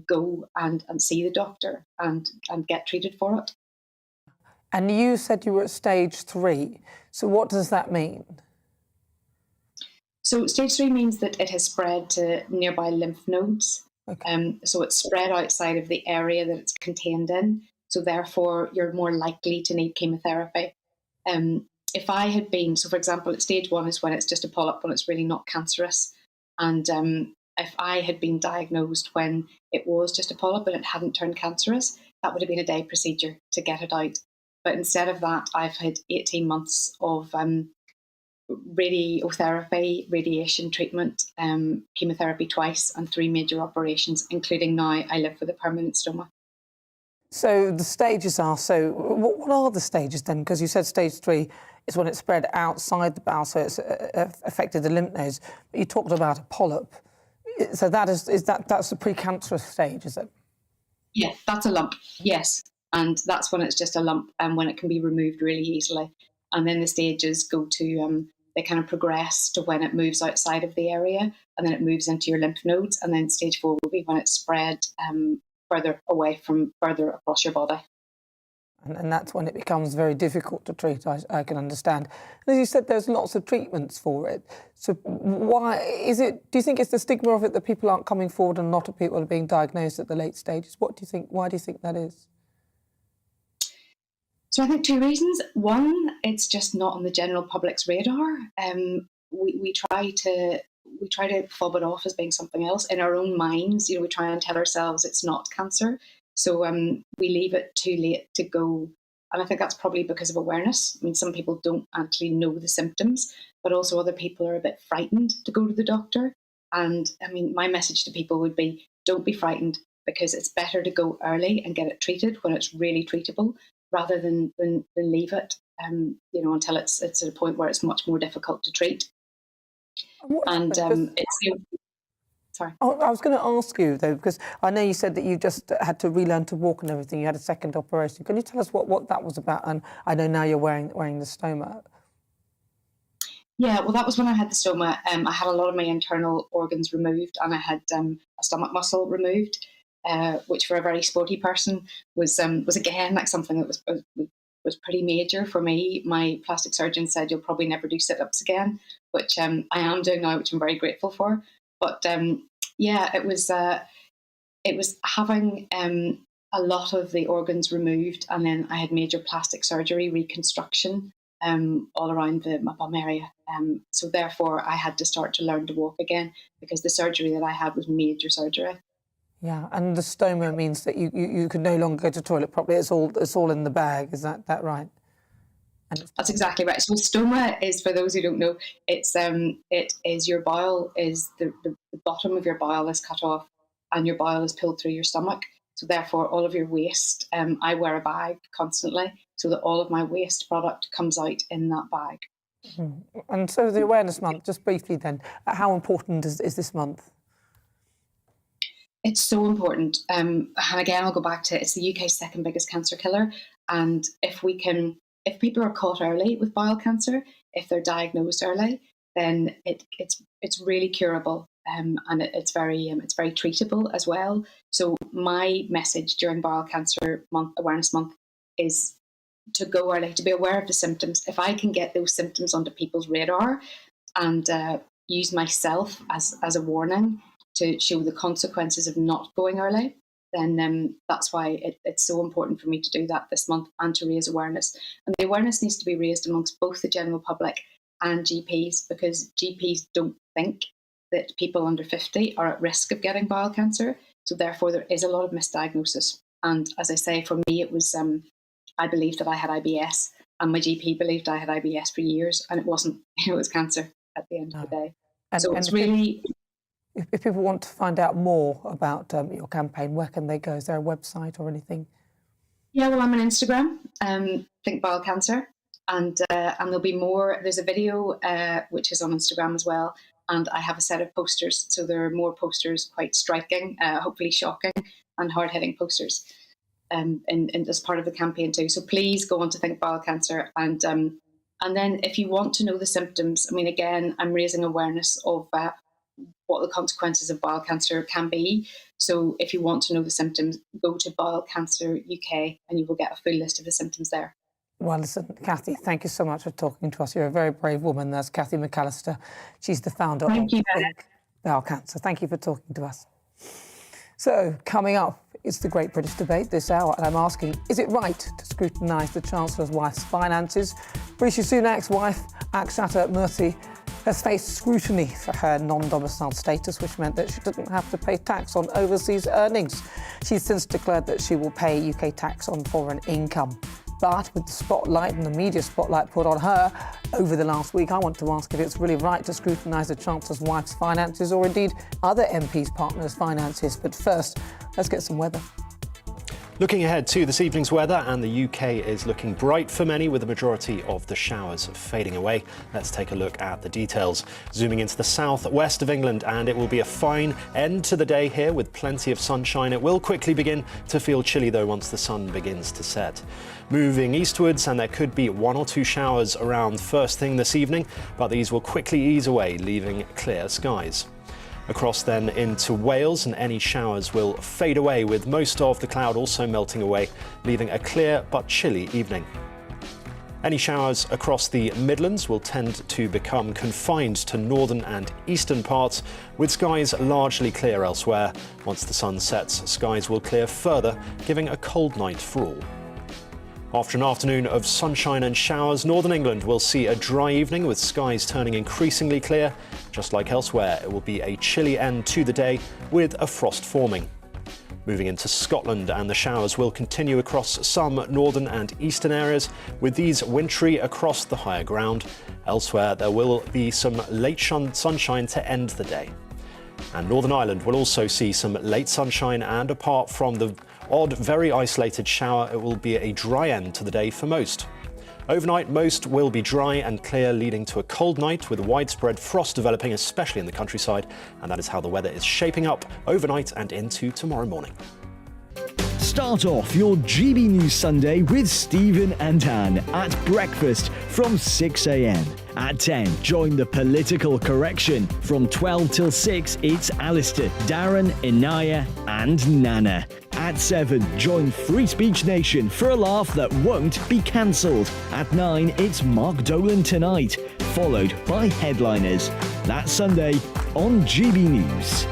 go and see the doctor and get treated for it. And you said you were at stage 3. So what does that mean? So stage 3 means that it has spread to nearby lymph nodes. Okay. So it's spread outside of the area that it's contained in. So therefore, you're more likely to need chemotherapy. if I had been, so for example, at stage 1 is when it's just a polyp, when it's really not cancerous. And if I had been diagnosed when it was just a polyp and it hadn't turned cancerous, that would have been a day procedure to get it out. But instead of that, I've had 18 months of radiotherapy, radiation treatment, chemotherapy twice, and 3 major operations, including now I live with a permanent stoma. So the stages are, so what are the stages then? Because you said stage 3 is when it's spread outside the bowel, so it's affected the lymph nodes. But you talked about a polyp. So that's the precancerous stage, is it? Yeah, that's a lump, yes. And that's when it's just a lump and when it can be removed really easily. And then the stages go to, they kind of progress to when it moves outside of the area, and then it moves into your lymph nodes. And then stage 4 will be when it's spread further away from further across your body. And that's when it becomes very difficult to treat, I can understand. And as you said, there's lots of treatments for it. So why is it, do you think it's the stigma of it that people aren't coming forward and a lot of people are being diagnosed at the late stages? What do you think, why do you think that is? So I think 2 reasons. One, it's just not on the general public's radar. We try to fob it off as being something else. In our own minds, we try and tell ourselves it's not cancer. So we leave it too late to go. And I think that's probably because of awareness. I mean, some people don't actually know the symptoms, but also other people are a bit frightened to go to the doctor. And I mean, my message to people would be, don't be frightened, because it's better to go early and get it treated when it's really treatable, rather than leave it, until it's at a point where it's much more difficult to treat. And sorry. I was going to ask you, though, because I know you said that you just had to relearn to walk and everything. You had a second operation. Can you tell us what that was about? And I know now you're wearing the stoma. Yeah, well, that was when I had the stoma. I had a lot of my internal organs removed, and I had a stomach muscle removed, which for a very sporty person was again like something that was pretty major for me. My plastic surgeon said, you'll probably never do sit-ups again, which I am doing now, which I'm very grateful for. But yeah, it was having a lot of the organs removed, and then I had major plastic surgery, reconstruction all around my bum area. So therefore, I had to start to learn to walk again, because the surgery that I had was major surgery. Yeah, and the stoma means that you can no longer go to the toilet properly. It's all in the bag. Is that right? That's exactly right. So stoma is, for those who don't know, it is your bowel, is the bottom of your bowel is cut off and your bowel is pulled through your stomach. So therefore, all of your waste, I wear a bag constantly so that all of my waste product comes out in that bag. Mm-hmm. And so the Awareness Month, just briefly then, how important is this month? It's so important. And again, I'll go back to, it's the UK's second biggest cancer killer. And if people are caught early with bowel cancer, if they're diagnosed early, then it's really curable, and it's very treatable as well. So my message during Bowel Cancer Month, Awareness Month, is to go early, to be aware of the symptoms. If I can get those symptoms onto people's radar and use myself as a warning to show the consequences of not going early, then that's why it's so important for me to do that this month and to raise awareness. And the awareness needs to be raised amongst both the general public and GPs, because GPs don't think that people under 50 are at risk of getting bowel cancer. So therefore, there is a lot of misdiagnosis. And as I say, for me, it was, I believed that I had IBS, and my GP believed I had IBS for years, and it wasn't, it was cancer at the end of the day. So it's really... If people want to find out more about your campaign, where can they go? Is there a website or anything? Yeah, well, I'm on Instagram, Think Bowel Cancer, and there'll be more. There's a video which is on Instagram as well, and I have a set of posters. So there are more posters, quite striking, hopefully shocking, and hard-hitting posters, in as part of the campaign too. So please go on to Think Bowel Cancer, and then if you want to know the symptoms, I mean, again, I'm raising awareness of what the consequences of bowel cancer can be. So if you want to know the symptoms, go to Bowel Cancer UK and you will get a full list of the symptoms there. Well, listen, Cathy, thank you so much for talking to us. You're a very brave woman. That's Cathy McAllister. She's the founder of Bowel Cancer. Thank you for talking to us. So coming up It's the Great British Debate this hour, and I'm asking, is it right to scrutinise the Chancellor's wife's finances? Rishi Sunak's wife, Akshata Murthy, has faced scrutiny for her non-domiciled status, which meant that she didn't have to pay tax on overseas earnings. She's since declared that she will pay UK tax on foreign income. But with the spotlight and the media spotlight put on her over the last week, I want to ask if it's really right to scrutinise the Chancellor's wife's finances, or indeed other MPs' partners' finances. But first, let's get some weather. Looking ahead to this evening's weather, and the UK is looking bright for many, with the majority of the showers fading away. Let's take a look at the details. Zooming into the south-west of England, and it will be a fine end to the day here with plenty of sunshine. It will quickly begin to feel chilly though once the sun begins to set. Moving eastwards, and there could be 1 or 2 showers around first thing this evening, but these will quickly ease away, leaving clear skies. Across then into Wales, and any showers will fade away, with most of the cloud also melting away, leaving a clear but chilly evening. Any showers across the Midlands will tend to become confined to northern and eastern parts, with skies largely clear elsewhere. Once the sun sets, skies will clear further, giving a cold night for all. After an afternoon of sunshine and showers, northern England will see a dry evening with skies turning increasingly clear. Just like elsewhere, it will be a chilly end to the day with a frost forming. Moving into Scotland, and the showers will continue across some northern and eastern areas, with these wintry across the higher ground. Elsewhere, there will be some late sunshine to end the day. And Northern Ireland will also see some late sunshine, and apart from the odd, very isolated shower, it will be a dry end to the day for most. Overnight, most will be dry and clear, leading to a cold night with widespread frost developing, especially in the countryside. And that is how the weather is shaping up overnight and into tomorrow morning. Start off your GB News Sunday with Stephen and Anne at breakfast from 6 a.m. At 10, join the political correction. From 12 till 6, it's Alistair, Darren, Inaya and Nana. At 7, join Free Speech Nation for a laugh that won't be cancelled. At 9, it's Mark Dolan Tonight, followed by Headliners. That's Sunday on GB News.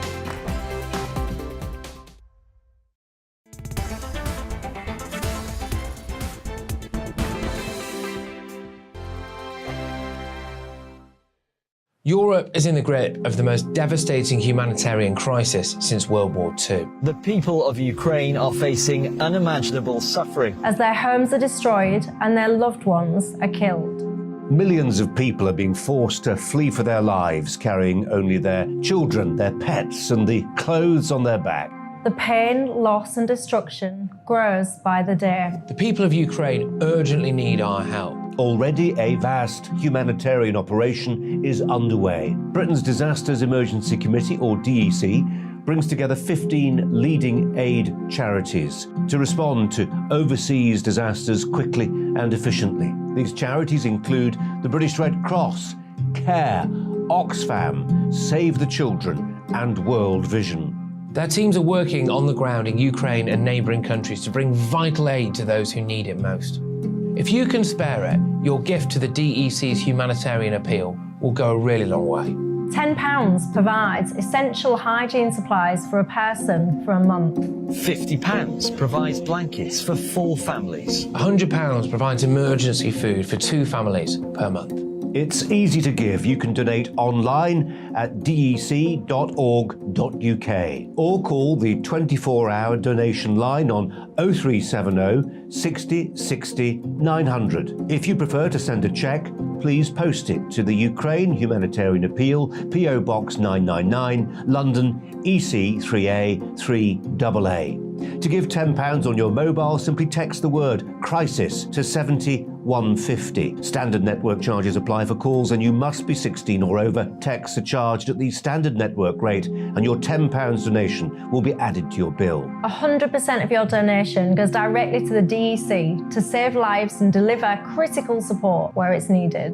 Europe is in the grip of the most devastating humanitarian crisis since World War II. The people of Ukraine are facing unimaginable suffering as their homes are destroyed and their loved ones are killed. Millions of people are being forced to flee for their lives, carrying only their children, their pets, and the clothes on their back. The pain, loss and destruction grows by the day. The people of Ukraine urgently need our help. Already a vast humanitarian operation is underway. Britain's Disasters Emergency Committee, or DEC, brings together 15 leading aid charities to respond to overseas disasters quickly and efficiently. These charities include the British Red Cross, CARE, Oxfam, Save the Children and World Vision. Their teams are working on the ground in Ukraine and neighbouring countries to bring vital aid to those who need it most. If you can spare it, your gift to the DEC's humanitarian appeal will go a really long way. £10 provides essential hygiene supplies for a person for a month. £50 provides blankets for 4 families. £100 provides emergency food for 2 families per month. It's easy to give. You can donate online at dec.org.uk or call the 24-hour donation line on 0370 60 60 900. If you prefer to send a cheque, please post it to the Ukraine Humanitarian Appeal, PO Box 999, London, EC 3A 3AA. To give £10 on your mobile, simply text the word crisis to 70150. Standard network charges apply for calls, and you must be 16 or over. Texts are charged at the standard network rate, and your £10 donation will be added to your bill. 100% of your donation goes directly to the DEC to save lives and deliver critical support where it's needed.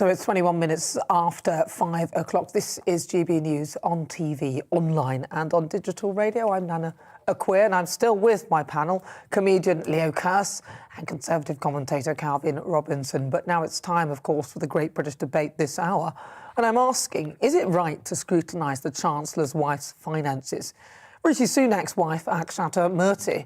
So it's 21 minutes after 5 o'clock. This is GB News on TV, online and on digital radio. I'm Nana Akua and I'm still with my panel, comedian Leo Kearse and Conservative commentator Calvin Robinson. But now it's time, of course, for the Great British Debate this hour. And I'm asking, is it right to scrutinise the Chancellor's wife's finances? Rishi Sunak's wife, Akshata Murthy,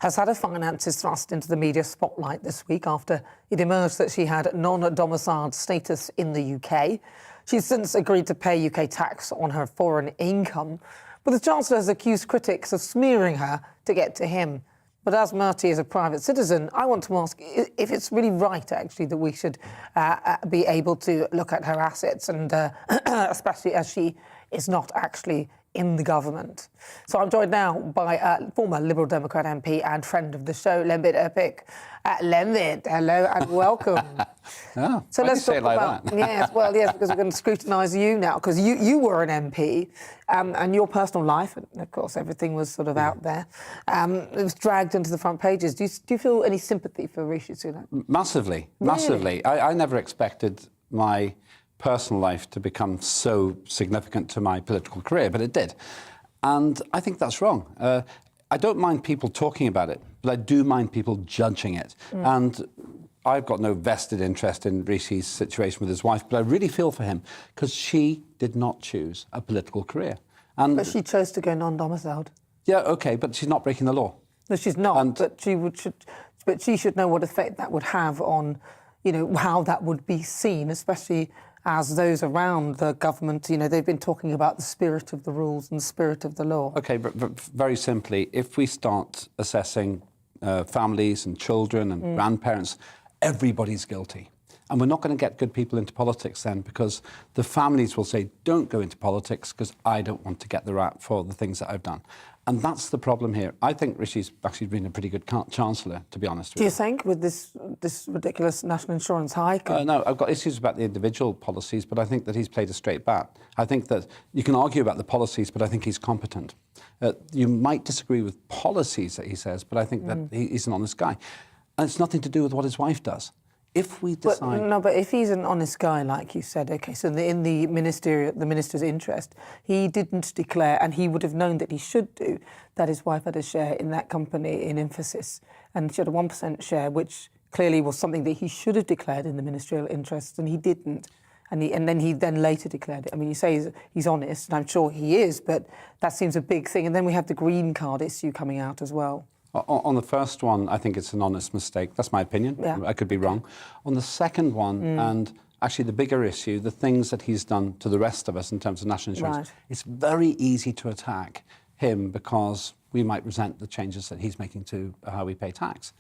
has had her finances thrust into the media spotlight this week after it emerged that she had non-domiciled status in the UK. She's since agreed to pay UK tax on her foreign income, but the Chancellor has accused critics of smearing her to get to him. But as Murthy is a private citizen, I want to ask if it's really right, actually, that we should be able to look at her assets, and especially as she is not actually in the government. So I'm joined now by former Liberal Democrat MP and friend of the show, Lembit Epik. Lembit, hello and welcome. So let's talk about that. Yes, well, yes, because we're going to scrutinise you now, because you were an MP, and your personal life, and of course everything was sort of out there. It was dragged into the front pages. Do you feel any sympathy for Rishi Sunak? Massively, Really? massively. I never expected my personal life to become so significant to my political career, but it did. And I think that's wrong. I don't mind people talking about it, but I do mind people judging it. And I've got no vested interest in Rishi's situation with his wife, but I really feel for him because she did not choose a political career. And But she chose to go non-domiciled. yeah, okay, but she's not breaking the law. No, she's not. But she should know what effect that would have on, how that would be seen, especially as those around the government, they've been talking about the spirit of the rules and the spirit of the law. Okay, but very simply, if we start assessing families and children and grandparents, everybody's guilty. And we're not going to get good people into politics then, because the families will say, don't go into politics because I don't want to get the rap for the things that I've done. And that's the problem here. I think Rishi's actually been a pretty good chancellor, to be honest with you. Do you think, with this ridiculous national insurance hike? No, I've got issues about the individual policies, but I think that he's played a straight bat. I think that you can argue about the policies, but I think he's competent. You might disagree with policies that he says, but I think that he's an honest guy. And it's nothing to do with what his wife does. If we decide... But if he's an honest guy, like you said, OK, so in the minister's interest, he didn't declare, and he would have known that he should do, that his wife had a share in that company in Emphasis, and she had a 1% share, which clearly was something that he should have declared in the ministerial interest, and he didn't. And then he later declared it. I mean, you say he's honest, and I'm sure he is, but that seems a big thing. And then we have the green card issue coming out as well. On the first one, I think it's an honest mistake. That's my opinion. Yeah. I could be wrong. On the second one, and actually the bigger issue, the things that he's done to the rest of us in terms of national insurance, it's very easy to attack him because we might resent the changes that he's making to how we pay tax.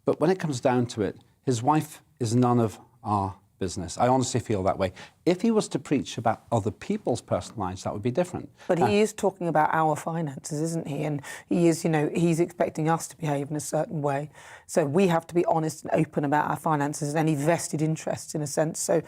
But when it comes down to it, his wife is none of our business. I honestly feel that way. If he was to preach about other people's personal lives, that would be different. But he is talking about our finances, isn't he? And he is, he's expecting us to behave in a certain way. So we have to be honest and open about our finances and any vested interests, in a sense. So,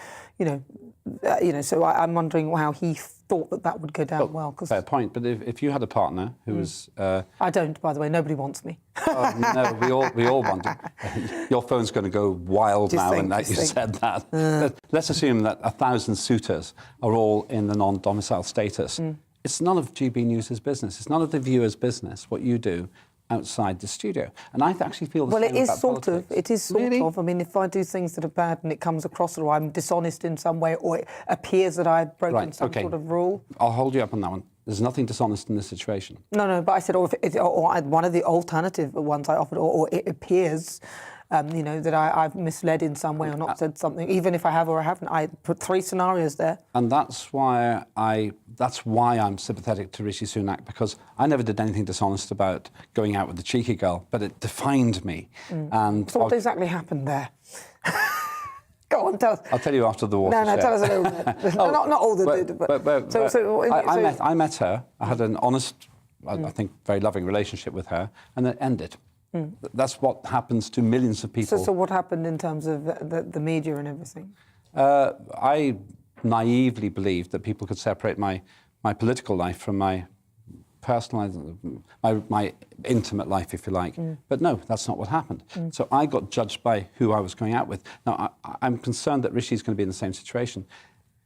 so I'm wondering how he thought that would go down well. Fair point. But if you had a partner who was... I don't, by the way. Nobody wants me. Oh, no, we all want it. Your phone's going to go wild now that you said that. Let's assume that 1,000 suitors are all in the non-domicile status. It's none of GB News' business. It's none of the viewers' business, what you do outside the studio. And I actually feel the same about politics. It is sort of. I mean, if I do things that are bad and it comes across or I'm dishonest in some way or it appears that I've broken some sort of rule. I'll hold you up on that one. There's nothing dishonest in this situation. No, but I said, or one of the alternative ones I offered, or it appears, that I've misled in some way or not said something, even if I have or I haven't. I put 3 scenarios there. And that's why I'm sympathetic to Rishi Sunak, because I never did anything dishonest about going out with the cheeky girl, but it defined me. And so what exactly happened there? Go on, tell us. I'll tell you after the water. No, tell us a little bit. Not all the did, but... I met her. I had an honest, I think, very loving relationship with her, and it ended. That's what happens to millions of people. So what happened in terms of the media and everything? I naively believed that people could separate my political life from my personal, my intimate life, if you like. But no, that's not what happened. So I got judged by who I was going out with. Now, I'm concerned that Rishi's going to be in the same situation.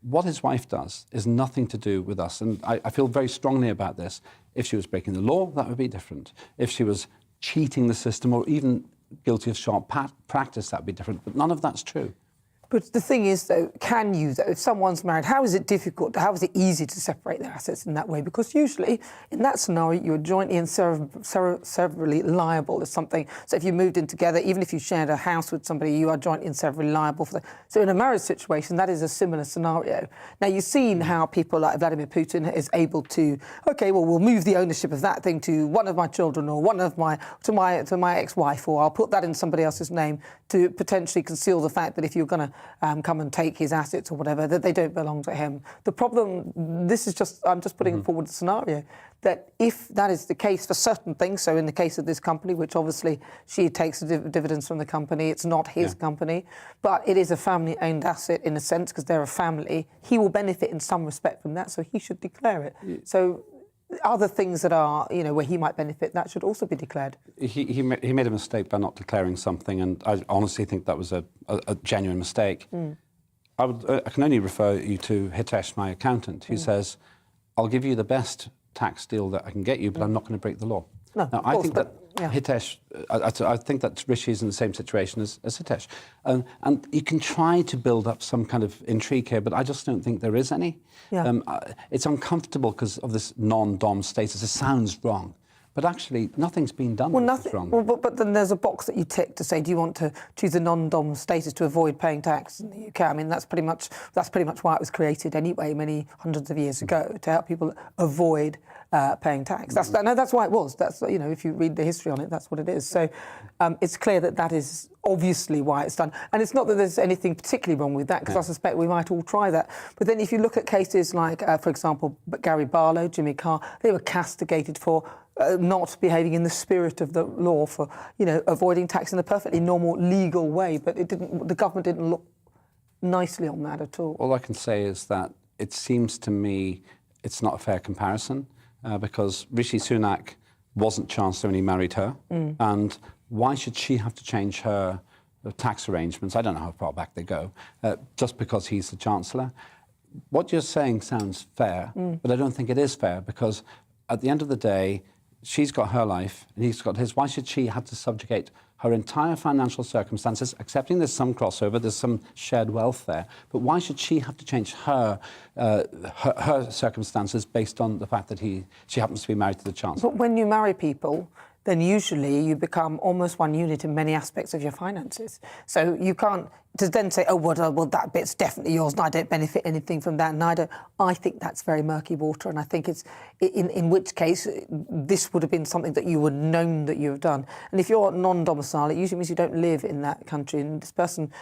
What his wife does is nothing to do with us. And I feel very strongly about this. If she was breaking the law, that would be different. If she was cheating the system or even guilty of sharp practice, that would be different. But none of that's true. But the thing is, though, can you, though, if someone's married, how is it difficult, how is it easy to separate their assets in that way? Because usually, in that scenario, you're jointly and severally liable to something. So if you moved in together, even if you shared a house with somebody, you are jointly and severally liable for that. So in a marriage situation, that is a similar scenario. Now, you've seen how people like Vladimir Putin is able to, OK, well, we'll move the ownership of that thing to one of my children or to my ex-wife, or I'll put that in somebody else's name to potentially conceal the fact that if you're going to come and take his assets or whatever, that they don't belong to him. The problem, I'm just putting forward the scenario, that if that is the case for certain things, so in the case of this company, which obviously she takes dividends from the company, it's not his company, but it is a family-owned asset in a sense because they're a family, he will benefit in some respect from that, so he should declare it. So other things that are, where he might benefit, that should also be declared. He made a mistake by not declaring something, and I honestly think that was a genuine mistake. I can only refer you to Hitesh, my accountant, who says, I'll give you the best tax deal that I can get you, but I'm not going to break the law. No, now, I think that Hitesh, I think that Rishi's in the same situation as Hitesh. And you can try to build up some kind of intrigue here, but I just don't think there is any. Yeah. It's uncomfortable because of this non-dom status. It sounds wrong. But actually, nothing's been done that's wrong. Well, but then there's a box that you tick to say, do you want to choose a non-dom status to avoid paying tax in the UK? I mean, that's pretty much why it was created anyway, many hundreds of years ago, to help people avoid paying tax. That's why it was. That's, if you read the history on it, that's what it is. So it's clear that is obviously why it's done. And it's not that there's anything particularly wrong with that, because I suspect we might all try that. But then if you look at cases like, for example, Gary Barlow, Jimmy Carr, they were castigated for not behaving in the spirit of the law, for avoiding tax in a perfectly normal legal way, but the government didn't look nicely on that at all. All I can say is that it seems to me it's not a fair comparison, because Rishi Sunak wasn't Chancellor when he married her, and why should she have to change her tax arrangements? I don't know how far back they go, just because he's the Chancellor. What you're saying sounds fair, but I don't think it is fair, because at the end of the day, she's got her life and he's got his. Why should she have to subjugate her entire financial circumstances, accepting there's some crossover, there's some shared wealth there, but why should she have to change her circumstances based on the fact that she happens to be married to the Chancellor? But when you marry people, then usually you become almost one unit in many aspects of your finances. So you can't to then say, oh, well, that bit's definitely yours and I don't benefit anything from that, and I don't. I think that's very murky water, and I think it's, in which case, this would have been something that you would known that you have done. And if you're non-domicile, it usually means you don't live in that country, and this person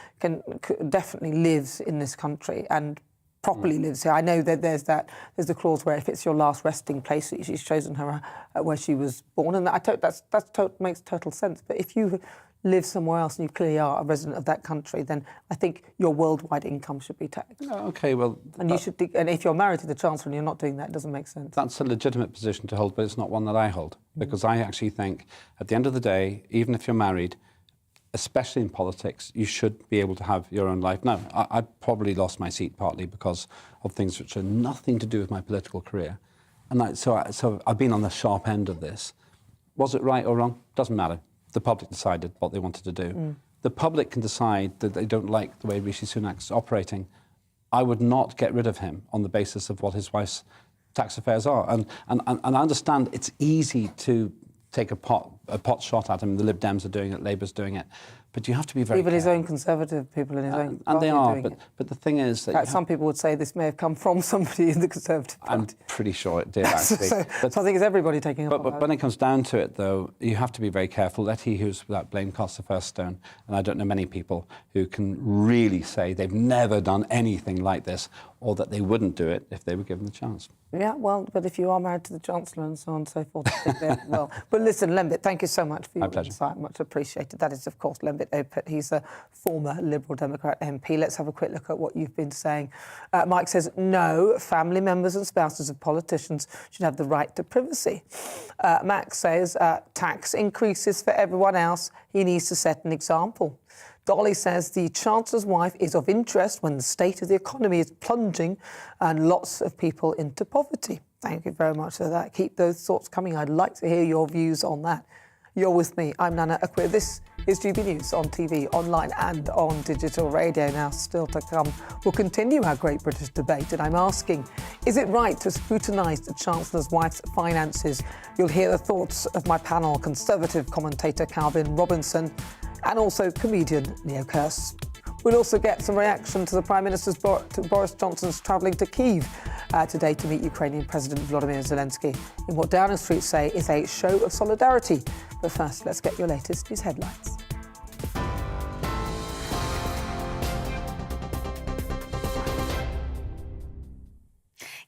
definitely lives in this country and properly lives here. I know that there's the clause where if it's your last resting place, she's chosen her where she was born, and that makes total sense. But if you live somewhere else and you clearly are a resident of that country, then I think your worldwide income should be taxed. Okay, well, and if you're married to the Chancellor and you're not doing that, it doesn't make sense. That's a legitimate position to hold, but it's not one that I hold, because I actually think at the end of the day, even if you're married, especially in politics, you should be able to have your own life. Now, I probably lost my seat partly because of things which are nothing to do with my political career. And so I've been on the sharp end of this. Was it right or wrong? Doesn't matter. The public decided what they wanted to do. The public can decide that they don't like the way Rishi Sunak's operating. I would not get rid of him on the basis of what his wife's tax affairs are. And I understand it's easy to take a pot shot at him. The Lib Dems are doing it, Labour's doing it. But you have to be very Even his own Conservative people in his own party and they are, doing but the thing is that... some people would say this may have come from somebody in the Conservative Party. I'm pretty sure it did, actually. so I think it's everybody taking a pot. But when it comes down to it, though, you have to be very careful. Let he who's without blame cast the first stone. And I don't know many people who can really say they've never done anything like this, or that they wouldn't do it if they were given the chance. Yeah, well, but if you are married to the Chancellor and so on and so forth, I think well. But listen, Lembit, thank you so much for your insight. Much appreciated. That is, of course, Lembit. David Opert. He's a former Liberal Democrat MP. Let's have a quick look at what you've been saying. Mike says, no, family members and spouses of politicians should have the right to privacy. Max says, tax increases for everyone else. He needs to set an example. Dolly says the Chancellor's wife is of interest when the state of the economy is plunging and lots of people into poverty. Thank you very much for that. Keep those thoughts coming. I'd like to hear your views on that. You're with me. I'm Nana Akua. This is GB News on TV, online and on digital radio. Now, still to come, we'll continue our Great British debate. And I'm asking, is it right to scrutinise the Chancellor's wife's finances? You'll hear the thoughts of my panel, Conservative commentator Calvin Robinson and also comedian Neo Kirst. We'll also get some reaction to the Prime Minister's Boris Johnson's travelling to Kyiv today to meet Ukrainian President Volodymyr Zelensky in what Downing Street say is a show of solidarity. But first, let's get your latest news headlines.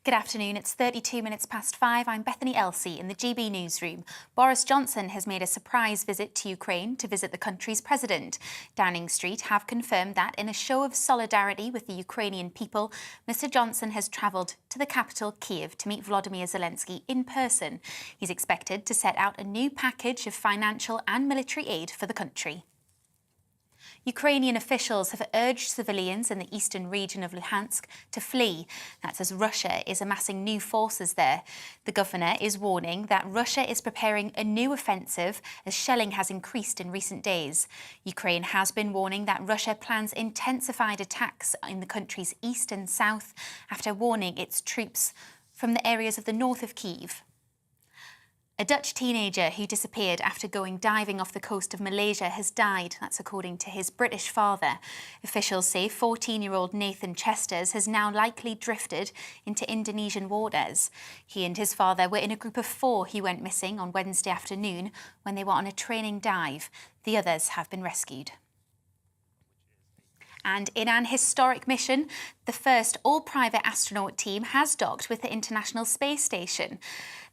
Good afternoon, it's 32 minutes past 5. I'm Bethany Elsey in the GB newsroom. Boris Johnson has made a surprise visit to Ukraine to visit the country's president. Downing Street have confirmed that in a show of solidarity with the Ukrainian people, Mr Johnson has travelled to the capital, Kyiv, to meet Volodymyr Zelensky in person. He's expected to set out a new package of financial and military aid for the country. Ukrainian officials have urged civilians in the eastern region of Luhansk to flee. That's as Russia is amassing new forces there. The governor is warning that Russia is preparing a new offensive as shelling has increased in recent days. Ukraine has been warning that Russia plans intensified attacks in the country's east and south after warning its troops from the areas of the north of Kyiv. A Dutch teenager who disappeared after going diving off the coast of Malaysia has died. That's according to his British father. Officials say 14-year-old Nathan Chesters has now likely drifted into Indonesian waters. He and his father were in a group of 4 who went missing on Wednesday afternoon when they were on a training dive. The others have been rescued. And in an historic mission, the first all-private astronaut team has docked with the International Space Station.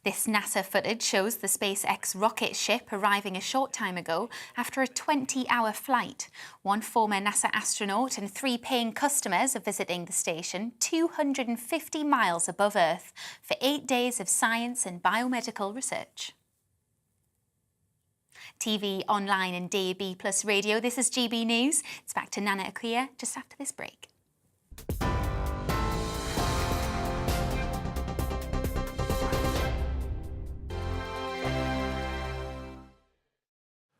This NASA footage shows the SpaceX rocket ship arriving a short time ago after a 20-hour flight. One former NASA astronaut and 3 paying customers are visiting the station 250 miles above Earth for 8 days of science and biomedical research. TV, online and DAB plus radio, this is GB News. It's back to Nana Akua just after this break.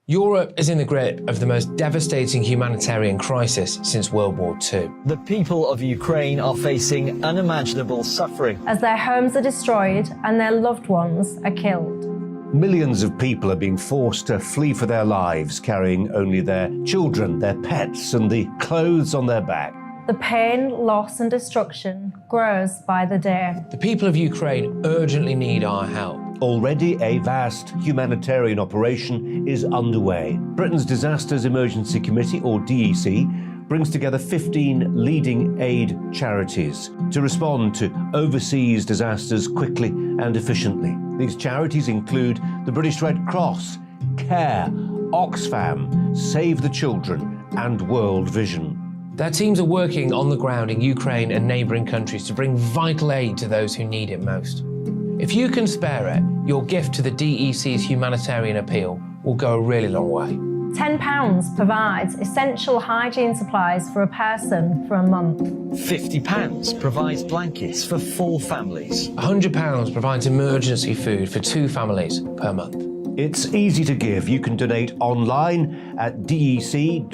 Europe is in the grip of the most devastating humanitarian crisis since World War II. The people of Ukraine are facing unimaginable suffering as their homes are destroyed and their loved ones are killed. Millions of people are being forced to flee for their lives, carrying only their children, their pets, and the clothes on their back. The pain, loss and destruction grows by the day. The people of Ukraine urgently need our help. Already a vast humanitarian operation is underway. Britain's Disasters Emergency Committee, or DEC, brings together 15 leading aid charities to respond to overseas disasters quickly and efficiently. These charities include the British Red Cross, CARE, Oxfam, Save the Children and World Vision. Their teams are working on the ground in Ukraine and neighbouring countries to bring vital aid to those who need it most. If you can spare it, your gift to the DEC's humanitarian appeal will go a really long way. £10 provides essential hygiene supplies for a person for a month. £50 provides blankets for 4 families. £100 provides emergency food for 2 families per month. It's easy to give. You can donate online at dec.org.uk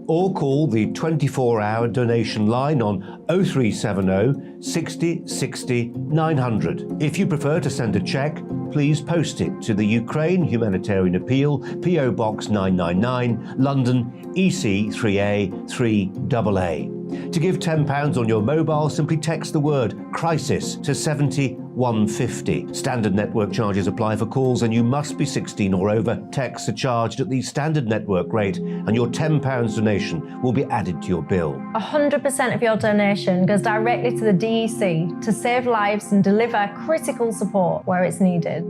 or call the 24-hour donation line on 0370 60 60 900. If you prefer to send a cheque, please post it to the Ukraine Humanitarian Appeal, PO Box 999, London, EC 3A 3AA. To give £10 on your mobile, simply text the word crisis to 70150. Standard network charges apply for calls and you must be 16 or over. Texts are charged at the standard network rate and your £10 donation will be added to your bill. 100% of your donation goes directly to the DEC to save lives and deliver critical support where it's needed.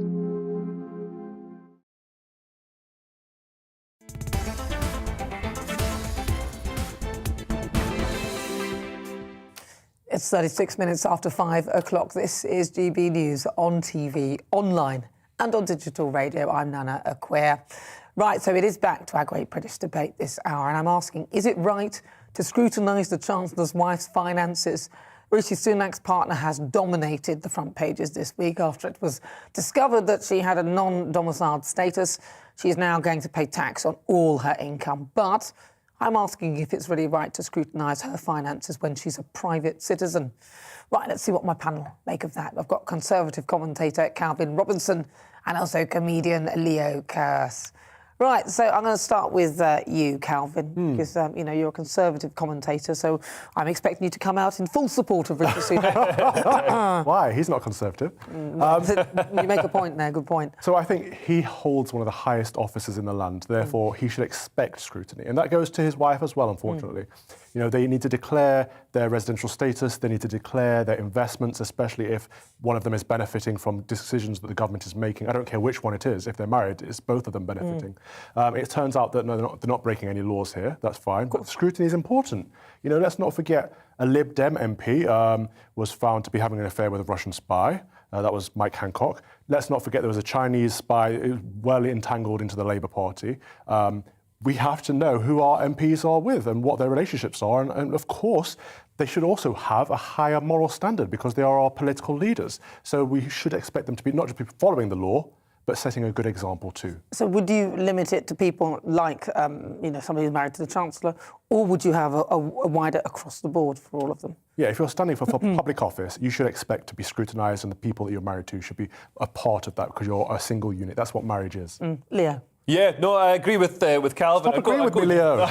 It's 36 minutes after 5 o'clock. This is GB News on TV, online and on digital radio. I'm Nana Akua. Right, so it is back to our great British debate this hour, and I'm asking, is it right to scrutinise the Chancellor's wife's finances? Rishi Sunak's partner has dominated the front pages this week after it was discovered that she had a non-domiciled status. She is now going to pay tax on all her income, but I'm asking if it's really right to scrutinise her finances when she's a private citizen. Right, let's see what my panel make of that. I've got Conservative commentator Calvin Robinson and also comedian Leo Kearse. Right, so I'm going to start with you, Calvin, because, you know, you're a Conservative commentator, so I'm expecting you to come out in full support of Rishi Sunak. Why? He's not Conservative. You make a point there, good point. So I think he holds one of the highest offices in the land, therefore he should expect scrutiny. And that goes to his wife as well, unfortunately. You know, they need to declare their residential status, they need to declare their investments, especially if one of them is benefiting from decisions that the government is making. I don't care which one it is. If they're married, it's both of them benefiting. It turns out that no, they're not breaking any laws here. That's fine. But scrutiny is important. You know, let's not forget a Lib Dem MP was found to be having an affair with a Russian spy. That was Mike Hancock. Let's not forget there was a Chinese spy well entangled into the Labour Party. We have to know who our MPs are with and what their relationships are. And of course, they should also have a higher moral standard because they are our political leaders. So we should expect them to be not just be following the law, but setting a good example too. So would you limit it to people like, you know, somebody who's married to the Chancellor, or would you have a wider across the board for all of them? Yeah, if you're standing for public office, you should expect to be scrutinised, and the people that you're married to should be a part of that because you're a single unit. That's what marriage is. Leo? Yeah, no, I agree with Calvin. Stop agreeing with me, Leo. Well,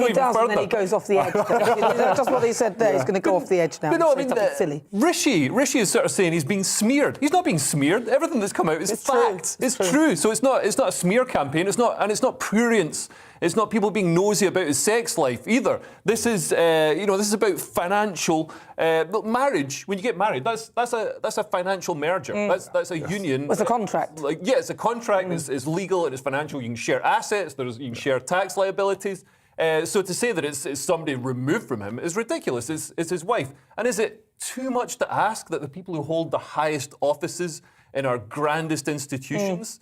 he does, and then he goes off the edge. That's what he said there. Yeah. He's going to go off the edge now. But no, I mean, silly. Rishi is sort of saying he's being smeared. He's not being smeared. Everything that's come out is fact. It's true. So it's not a smear campaign. It's not prurience. It's not people being nosy about his sex life either. This is, this is about financial marriage. When you get married, that's a financial merger. That's a union. It's a contract. It's a contract. It's legal and it's financial. You can share assets. You can share tax liabilities. So to say that it's somebody removed from him is ridiculous. It's his wife. And is it too much to ask that the people who hold the highest offices in our grandest institutions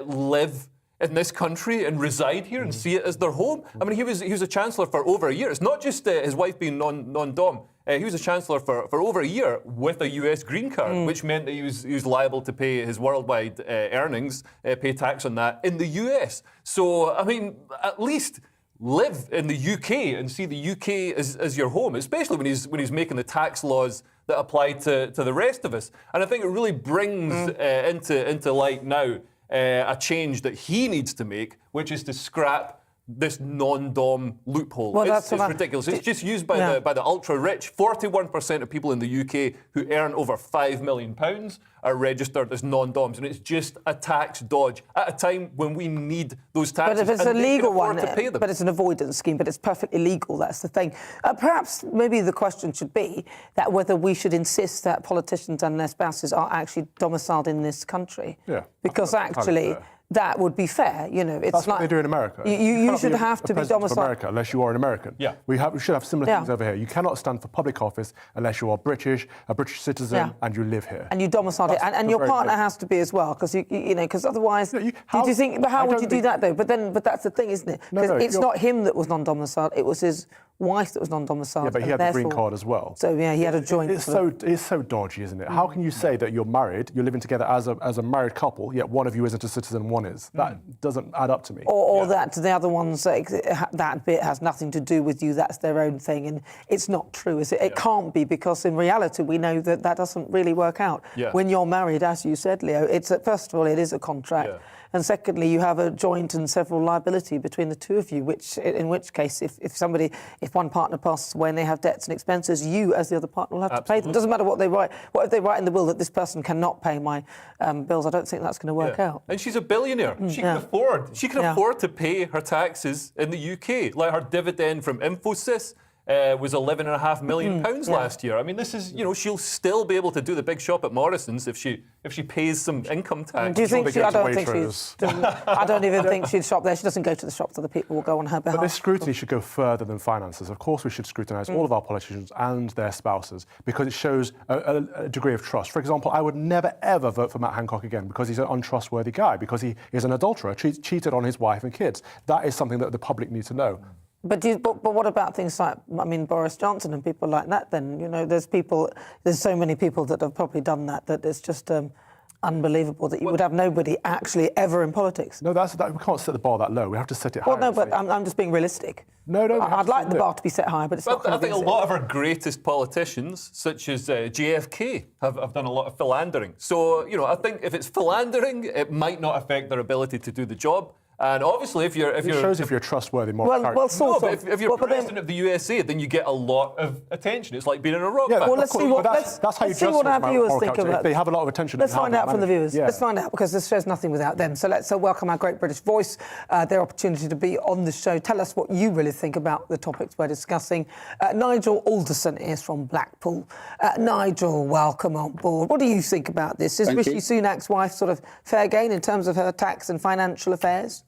live in this country and reside here and see it as their home? I mean, he was a Chancellor for over a year. It's not just his wife being non-dom. He was a Chancellor for over a year with a US green card, which meant that he was liable to pay his worldwide earnings, pay tax on that in the US. So, I mean, at least live in the UK and see the UK as your home, especially when he's making the tax laws that apply to the rest of us. And I think it really brings into light now a change that he needs to make, which is to scrap this non-dom loophole. Well, it's ridiculous. It's just used by the ultra-rich. 41% of people in the UK who earn over £5 million are registered as non-doms, and it's just a tax dodge at a time when we need those taxes. But if it's a legal one, to pay them. But it's an avoidance scheme, but it's perfectly legal, that's the thing. Perhaps maybe the question should be that whether we should insist that politicians and their spouses are actually domiciled in this country. Yeah. Because actually that would be fair, you know. It's That's what they do in America. You should have to be domiciled. America unless you are an American. Yeah. We should have similar things over here. You cannot stand for public office unless you are British, a British citizen, and you live here. And you domicile it, and your partner has to be as well, because because otherwise, do you think? But how would you do that though? But that's the thing, isn't it? Because it's not him that was non-domiciled; it was his wife that was non-domiciled. Yeah, but he had the green card as well. So yeah, he had a joint. It's so dodgy, isn't it? How can you say that you're married, you're living together as a married couple, yet one of you isn't a citizen, one is? That doesn't add up to me. Or that the other ones, that bit has nothing to do with you, that's their own thing. And it's not true, is it? It can't be, because in reality we know that doesn't really work out. Yeah. When you're married, as you said, Leo, first of all, it is a contract. Yeah. And secondly, you have a joint and several liability between the two of you, in which case, if one partner passes away and they have debts and expenses, you, as the other partner, will have to pay them. It doesn't matter what they write. What if they write in the will that this person cannot pay my bills? I don't think that's going to work out. And she's a billionaire. She can afford to pay her taxes in the UK, like her dividend from Infosys. was £11.5 million last year. I mean, this is, she'll still be able to do the big shop at Morrison's if she pays some income tax. Do you think I don't think she's... I don't even think she'd shop there. She doesn't go to the shops. Other people will go on her behalf. But this scrutiny should go further than finances. Of course, we should scrutinise all of our politicians and their spouses because it shows a degree of trust. For example, I would never, ever vote for Matt Hancock again because he's an untrustworthy guy, because he is an adulterer, cheated on his wife and kids. That is something that the public need to know. But what about things like, Boris Johnson and people like that then? There's so many people that have probably done that it's just unbelievable that you would have nobody actually ever in politics. No, we can't set the bar that low. We have to set it higher. Well, no, but I'm just being realistic. No. I'd like the bar to be set higher, but it's not. I think a lot of our greatest politicians, such as JFK, have done a lot of philandering. So, I think if it's philandering, it might not affect their ability to do the job. And obviously, if you're trustworthy, more if you're president of the USA, then you get a lot of attention. It's like being in a rock band. Well, let's see what our viewers think of it. They have a lot of attention. Let's find out from the viewers. Yeah. Let's find out, because this show's nothing without them. So let's welcome our great British voice, their opportunity to be on the show. Tell us what you really think about the topics we're discussing. Nigel Alderson is from Blackpool. Nigel, welcome on board. What do you think about this? Is Rishi Sunak's wife sort of fair game in terms of her tax and financial affairs?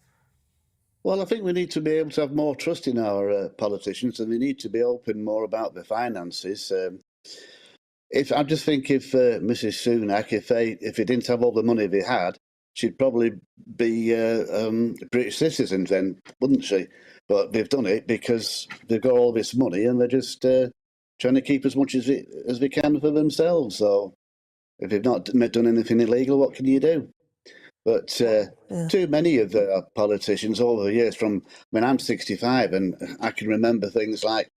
Well, I think we need to be able to have more trust in our politicians, and we need to be open more about the finances. I just think if Mrs. Sunak, if he didn't have all the money they had, she'd probably be British citizens then, wouldn't she? But they've done it because they've got all this money and they're just trying to keep as much as they can for themselves. So if they've not done anything illegal, what can you do? But too many of the politicians over the years, I'm 65 and I can remember things like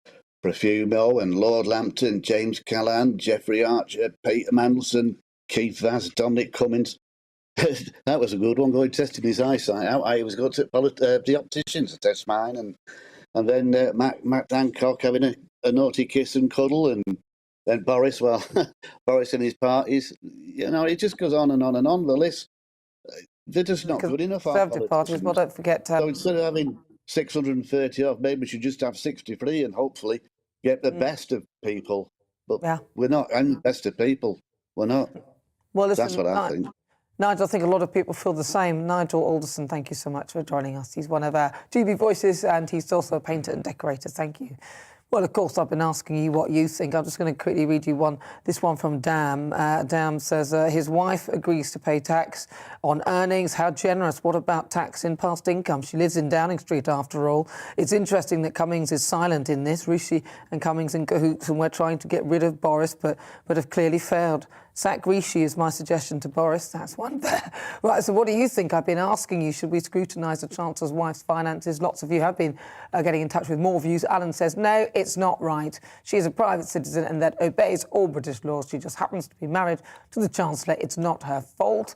Profumo and Lord Lambton, James Callaghan, Jeffrey Archer, Peter Mandelson, Keith Vaz, Dominic Cummings. That was a good one, going testing his eyesight out. I was going to the opticians to test mine, and then Matt Hancock having a naughty kiss and cuddle, and then Boris and his parties. It just goes on and on and on. The list. They're just not good enough. Conservative parties, well, don't forget. So instead of having 630 off, maybe we should just have 63 and hopefully get the best of people. But we're not, and the best of people, we're not. Well, listen, that's what I think. Nigel, I think a lot of people feel the same. Nigel Alderson, thank you so much for joining us. He's one of our GB voices, and he's also a painter and decorator. Thank you. Well, of course, I've been asking you what you think. I'm just going to quickly read you this one from Dam. Dam says his wife agrees to pay tax on earnings. How generous. What about tax in past income? She lives in Downing Street, after all. It's interesting that Cummings is silent in this. Rishi and Cummings in cahoots, and we're trying to get rid of Boris, but have clearly failed. Sack Rishi is my suggestion to Boris. That's one there. Right, so what do you think? I've been asking you, should we scrutinise the Chancellor's wife's finances? Lots of you have been getting in touch with more views. Alan says, no, it's not right. She is a private citizen and that obeys all British laws. She just happens to be married to the Chancellor. It's not her fault.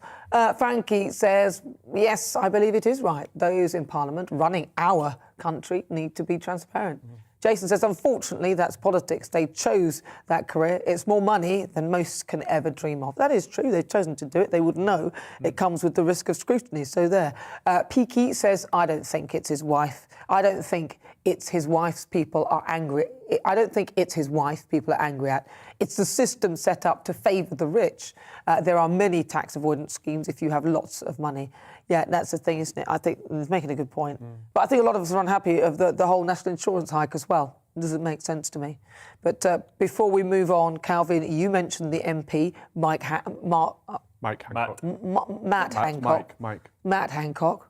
Frankie says, yes, I believe it is right. Those in Parliament running our country need to be transparent. Jason says, unfortunately, that's politics. They chose that career. It's more money than most can ever dream of. That is true. They've chosen to do it. They would know it comes with the risk of scrutiny. So there. Peaky says, I don't think it's his wife. I don't think it's his wife's people are angry. I don't think it's his wife people are angry at. It's the system set up to favour the rich. There are many tax avoidance schemes if you have lots of money. Yeah, that's the thing, isn't it? I think he's making a good point. But I think a lot of us are unhappy of the whole national insurance hike as well. It doesn't make sense to me. But before we move on, Calvin, you mentioned the MP, Matt Hancock. Matt Hancock.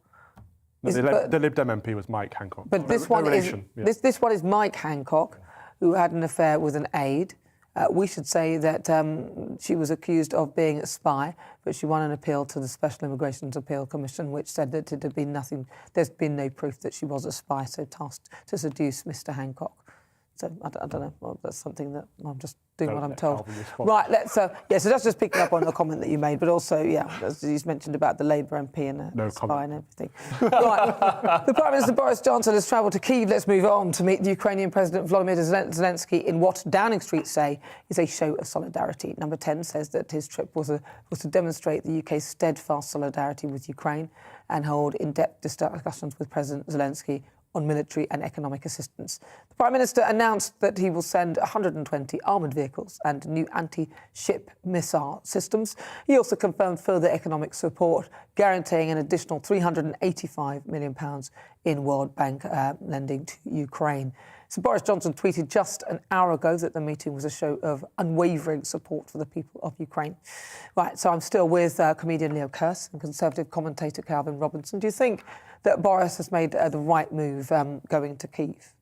No, the Lib Dem MP was Mike Hancock. But this one is Mike Hancock, who had an affair with an aide. We should say that she was accused of being a spy, but she won an appeal to the Special Immigration Appeal Commission, which said that it had been nothing. There's been no proof that she was a spy, so tasked to seduce Mr. Hancock. So I don't know. Well, that's something that I'm just doing what I'm told. Right. So that's just picking up on the comment that you made, but also, as you mentioned about the Labour MP and the spy and everything. Right. The Prime Minister Boris Johnson has travelled to Kyiv. Let's move on to meet the Ukrainian President Volodymyr Zelensky in what Downing Street say is a show of solidarity. Number 10 says that his trip was to demonstrate the UK's steadfast solidarity with Ukraine and hold in-depth discussions with President Zelensky on military and economic assistance. The Prime Minister announced that he will send 120 armoured vehicles and new anti-ship missile systems. He also confirmed further economic support, guaranteeing an additional £385 million in World Bank lending to Ukraine. So Boris Johnson tweeted just an hour ago that the meeting was a show of unwavering support for the people of Ukraine. Right, so I'm still with comedian Leo Kearse and Conservative commentator Calvin Robinson. Do you think that Boris has made the right move going to Kyiv?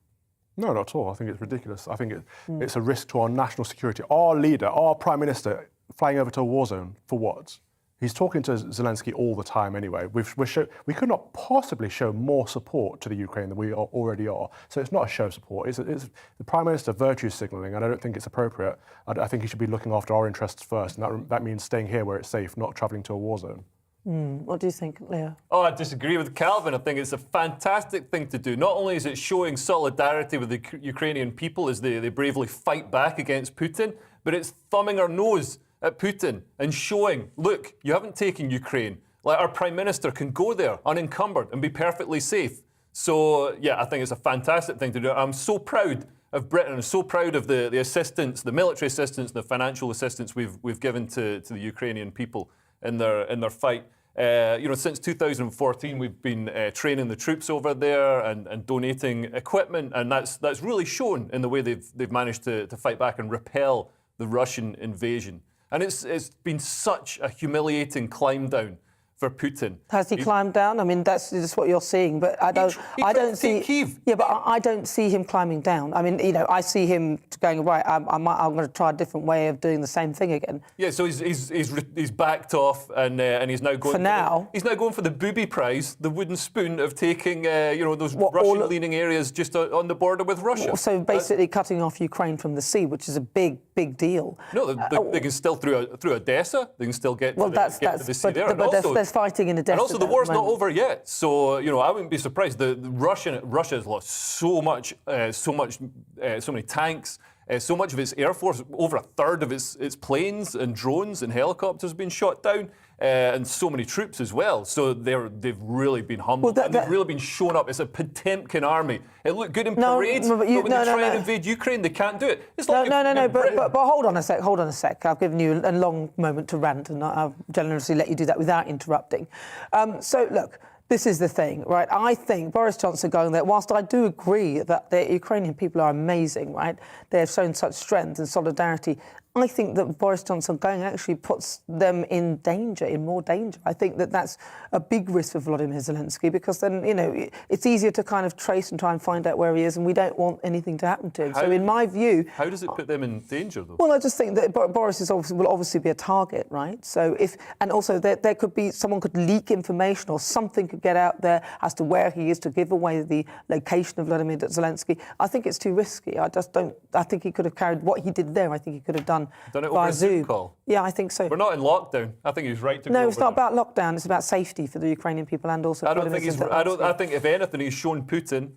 No, not at all. I think it's ridiculous. I think it's a risk to our national security. Our leader, our Prime Minister, flying over to a war zone for what? He's talking to Zelensky all the time anyway. We could not possibly show more support to the Ukraine than we already are. So it's not a show of support. It's the Prime Minister virtue signalling, and I don't think it's appropriate. I think he should be looking after our interests first, and that means staying here where it's safe, not travelling to a war zone. What do you think, Leo? Oh, I disagree with Calvin. I think it's a fantastic thing to do. Not only is it showing solidarity with the Ukrainian people as they bravely fight back against Putin, but it's thumbing our nose at Putin and showing, look, you haven't taken Ukraine. Like, our Prime Minister can go there unencumbered and be perfectly safe. So, yeah, I think it's a fantastic thing to do. I'm so proud of Britain. I'm so proud of the assistance, the military assistance, the financial assistance we've given to the Ukrainian people in their fight. Since 2014, we've been training the troops over there and donating equipment, and that's really shown in the way they've managed to fight back and repel the Russian invasion. And it's been such a humiliating climb down for Putin. Has he climbed down? I mean, that's just what you're seeing, but I don't see Kyiv. Yeah, but I don't see him climbing down. I mean, I see him going, right, I'm going to try a different way of doing the same thing again. Yeah, so he's backed off and he's now going for now. He's now going for the booby prize, the wooden spoon of taking those Russian-leaning areas just on the border with Russia. So basically cutting off Ukraine from the sea, which is a big deal. No, they can still through Odessa. They can still get to the sea there. But there's fighting in Odessa. And also, the war's not over yet. So I wouldn't be surprised. Russia has lost so many tanks. So much of its air force, over a third of its planes and drones and helicopters have been shot down, and so many troops as well. So they've really been humbled, and they've really been shown up. It's a Potemkin army. It looked good in parades, but when they try and invade Ukraine, they can't do it. It's like but hold on a sec. I've given you a long moment to rant, and I'll generously let you do that without interrupting. So look. This is the thing, right? I think Boris Johnson going there, whilst I do agree that the Ukrainian people are amazing, right? They have shown such strength and solidarity. I think that Boris Johnson going actually puts them in more danger. I think that that's a big risk for Volodymyr Zelensky, because then, it's easier to kind of trace and try and find out where he is, and we don't want anything to happen to him. So in my view... How does it put them in danger, though? Well, I just think that Boris will obviously be a target, right? So and also there could be, someone could leak information or something could get out there as to where he is to give away the location of Volodymyr Zelensky. I think it's too risky. I think he could have carried what he did there. I think he could have done it over a Zoom call. Yeah, I think so. We're not in lockdown. I think he's right to go. No, it's not about lockdown. It's about safety for the Ukrainian people and also. I think if anything, he's shown Putin.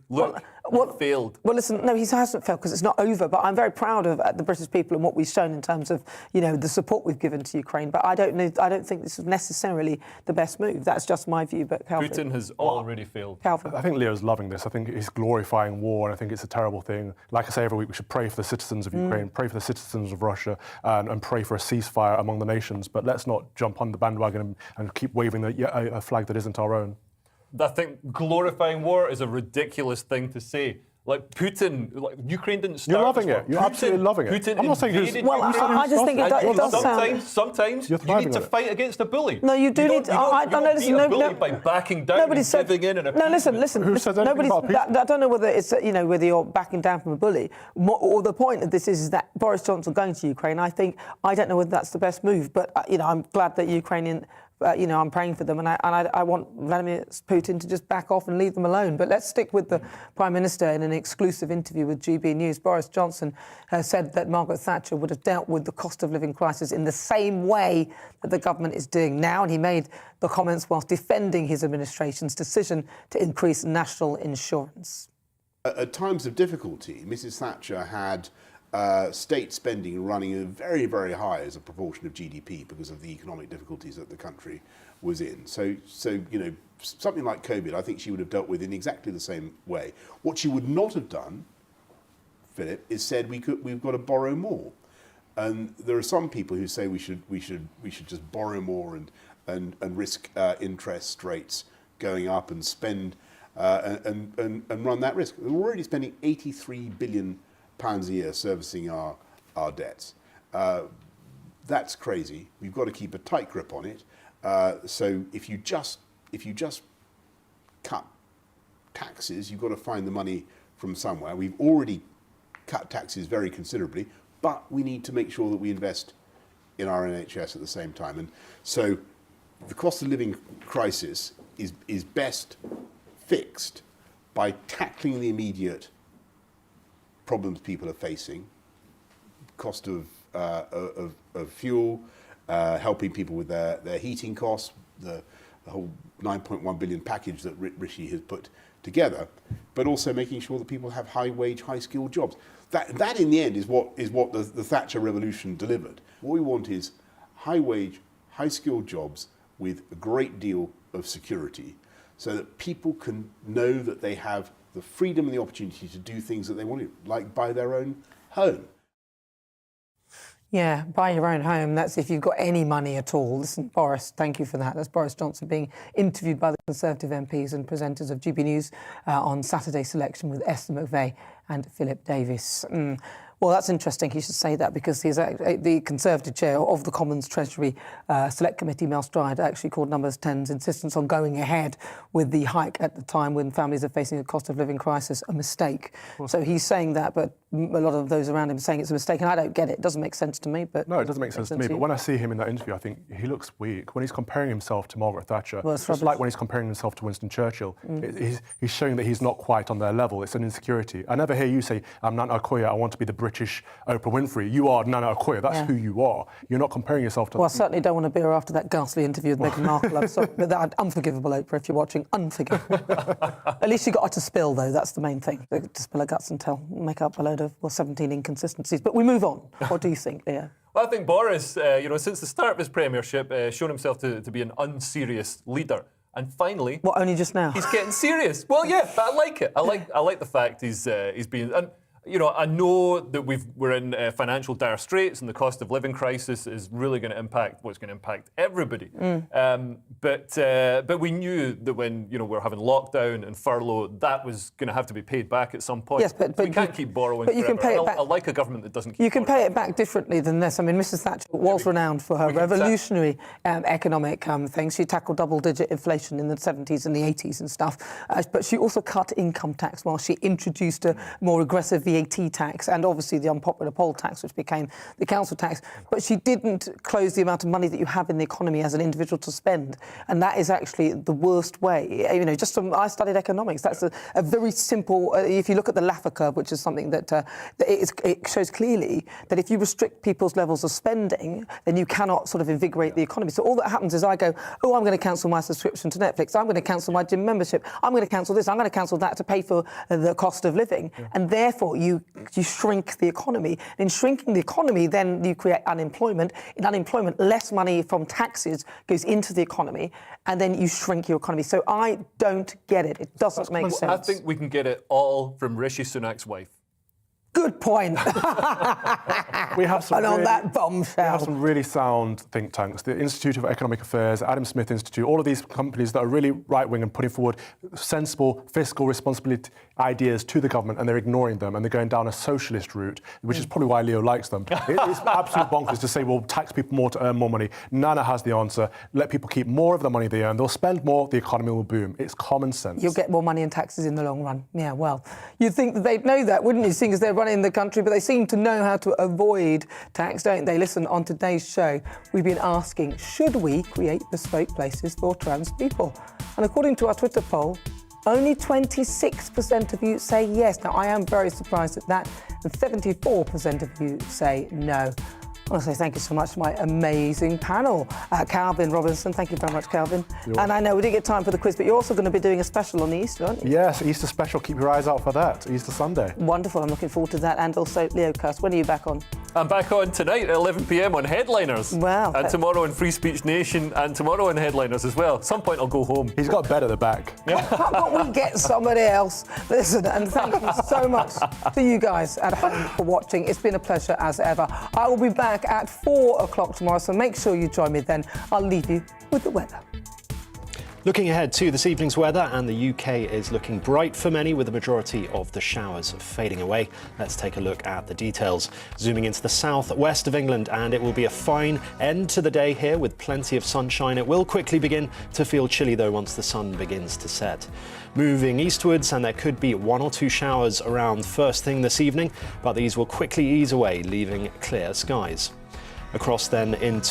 Failed. Well, listen, no, he hasn't failed because it's not over. But I'm very proud of the British people and what we've shown in terms of the support we've given to Ukraine. But I don't think this is necessarily the best move. That's just my view. But Calvin, Putin has already failed. Calvin, I think Leo's loving this. I think he's glorifying war, and I think it's a terrible thing. Like I say every week, we should pray for the citizens of Ukraine, pray for the citizens of Russia, and pray for a ceasefire among the nations. But let's not jump on the bandwagon and keep waving a flag that isn't our own. I think glorifying war is a ridiculous thing to say. Like Putin, Ukraine didn't start. You're loving it. You're absolutely loving it. Putin I'm not saying invaded. Well, I just think it does sound. Sometimes you need to fight against a bully. No, you do need. I don't beat a bully by backing down and giving in. No, listen. Who said anything about peace? I don't know whether it's whether you're backing down from a bully, or the point of this is that Boris Johnson going to Ukraine. I don't know whether that's the best move, but I'm glad that Ukrainian. I'm praying for them, and I want Vladimir Putin to just back off and leave them alone. But let's stick with the Prime Minister. In an exclusive interview with GBNews, Boris Johnson has said that Margaret Thatcher would have dealt with the cost of living crisis in the same way that the government is doing now, and he made the comments whilst defending his administration's decision to increase national insurance. At times of difficulty, Mrs Thatcher had state spending running very, very high as a proportion of GDP because of the economic difficulties that the country was in. So something like COVID, I think she would have dealt with in exactly the same way. What she would not have done, Philip, is said we've got to borrow more. And there are some people who say we should just borrow more and risk interest rates going up and spend and run that risk. We're already spending £83 billion a year servicing our debts. That's crazy. We've got to keep a tight grip on it. So if you just cut taxes, you've got to find the money from somewhere. We've already cut taxes very considerably, but we need to make sure that we invest in our NHS at the same time. And so the cost of living crisis is best fixed by tackling the immediate problems people are facing, cost of fuel, helping people with their heating costs, the whole 9.1 billion package that Rishi has put together, but also making sure that people have high-wage, high-skilled jobs. That in the end is what the Thatcher revolution delivered. What we want is high-wage, high-skilled jobs with a great deal of security, so that people can know that they have the freedom and the opportunity to do things that they want to, like buy their own home. Yeah, buy your own home. That's if you've got any money at all. Listen, Boris, thank you for that. That's Boris Johnson being interviewed by the Conservative MPs and presenters of GBNews on Saturday's Selection with Esther McVeigh and Philip Davis. Well, that's interesting. He should say that because he's the Conservative chair of the Commons Treasury Select Committee, Mel Stride, actually called Numbers 10's insistence on going ahead with the hike at the time when families are facing a cost of living crisis a mistake. So he's saying that, but a lot of those around him are saying it's a mistake, and I don't get it. It doesn't make sense to me. But no, it doesn't make sense to me. But when I see him in that interview, I think he looks weak. When he's comparing himself to Margaret Thatcher, well, it's like when he's comparing himself to Winston Churchill. He's showing that he's not quite on their level. It's an insecurity. I never hear you say, I'm Nana Akua, I want to be the British Oprah Winfrey. You are Nana Akua. That's who you are. You're not comparing yourself to... Well, I certainly don't want to be her after that ghastly interview with Meghan Markle. I'm sorry, but that unforgivable, Oprah, if you're watching. Unforgivable. At least you got her to spill, though. That's the main thing. To spill her guts and make up a load of, 17 inconsistencies. But we move on. What do you think, Leo? Well, I think Boris, since the start of his premiership, shown himself to be an unserious leader. And finally... What, only just now? He's getting serious. Well, yeah, but I like it. I like the fact he's being... And, I know that we're in financial dire straits, and the cost of living crisis is really going to impact everybody. But we knew that when we're having lockdown and furlough, that was going to have to be paid back at some point. Yes, but we can't keep borrowing. But you forever. can pay it back. I like a government that doesn't. You can pay it back differently than this. I mean, Mrs. Thatcher was renowned for her revolutionary economic things. She tackled double-digit inflation in the 70s and the 80s and stuff. But she also cut income tax while she introduced a more aggressive VAT tax and obviously the unpopular poll tax, which became the council tax. But she didn't close the amount of money that you have in the economy as an individual to spend. And that is actually the worst way. I studied economics. That's a very simple, if you look at the Laffer curve, which is something that it shows clearly that if you restrict people's levels of spending, then you cannot sort of invigorate the economy. So all that happens is I go, I'm going to cancel my subscription to Netflix. I'm going to cancel my gym membership. I'm going to cancel this. I'm going to cancel that to pay for the cost of living. And therefore, you shrink the economy. In shrinking the economy, then you create unemployment. In unemployment, less money from taxes goes into the economy, and then you shrink your economy. So I don't get it. It doesn't make sense. I think we can get it all from Rishi Sunak's wife. Good point. We have some and on that bombshell. We have some really sound think tanks. The Institute of Economic Affairs, Adam Smith Institute, all of these companies that are really right-wing and putting forward sensible fiscal responsibility ideas to the government, and they're ignoring them, and they're going down a socialist route, which is probably why Leo likes them. It's absolute bonkers to say, well, tax people more to earn more money. Nana has the answer. Let people keep more of the money they earn. They'll spend more, the economy will boom. It's common sense. You'll get more money in taxes in the long run. Yeah, well, you'd think that they'd know that, wouldn't you, seeing as they're running the country, but they seem to know how to avoid tax, don't they? Listen, on today's show, we've been asking, should we create bespoke places for trans people? And according to our Twitter poll, only 26% of you say yes. Now, I am very surprised at that, and 74% of you say no. I want to say thank you so much to my amazing panel. Calvin Robinson, thank you very much, Calvin. And I know we didn't get time for the quiz, but you're also going to be doing a special on the Easter, aren't you? Yes, Easter special. Keep your eyes out for that. Easter Sunday. Wonderful. I'm looking forward to that. And also, Leo Cuss, when are you back on? I'm back on tonight at 11 p.m. on Headliners. Wow. And tomorrow on Free Speech Nation, and tomorrow on Headliners as well. At some point I'll go home. He's got a bed at the back. How about we get somebody else? Listen, and thank you so much to you guys at home for watching. It's been a pleasure as ever. I will be back at 4 o'clock tomorrow, so make sure you join me then. I'll leave you with the weather. Looking ahead to this evening's weather, and the UK is looking bright for many, with the majority of the showers fading away. Let's take a look at the details. Zooming into the south-west of England, and it will be a fine end to the day here with plenty of sunshine. It will quickly begin to feel chilly though once the sun begins to set. Moving eastwards, and there could be 1 or 2 showers around first thing this evening, but these will quickly ease away, leaving clear skies. Across then into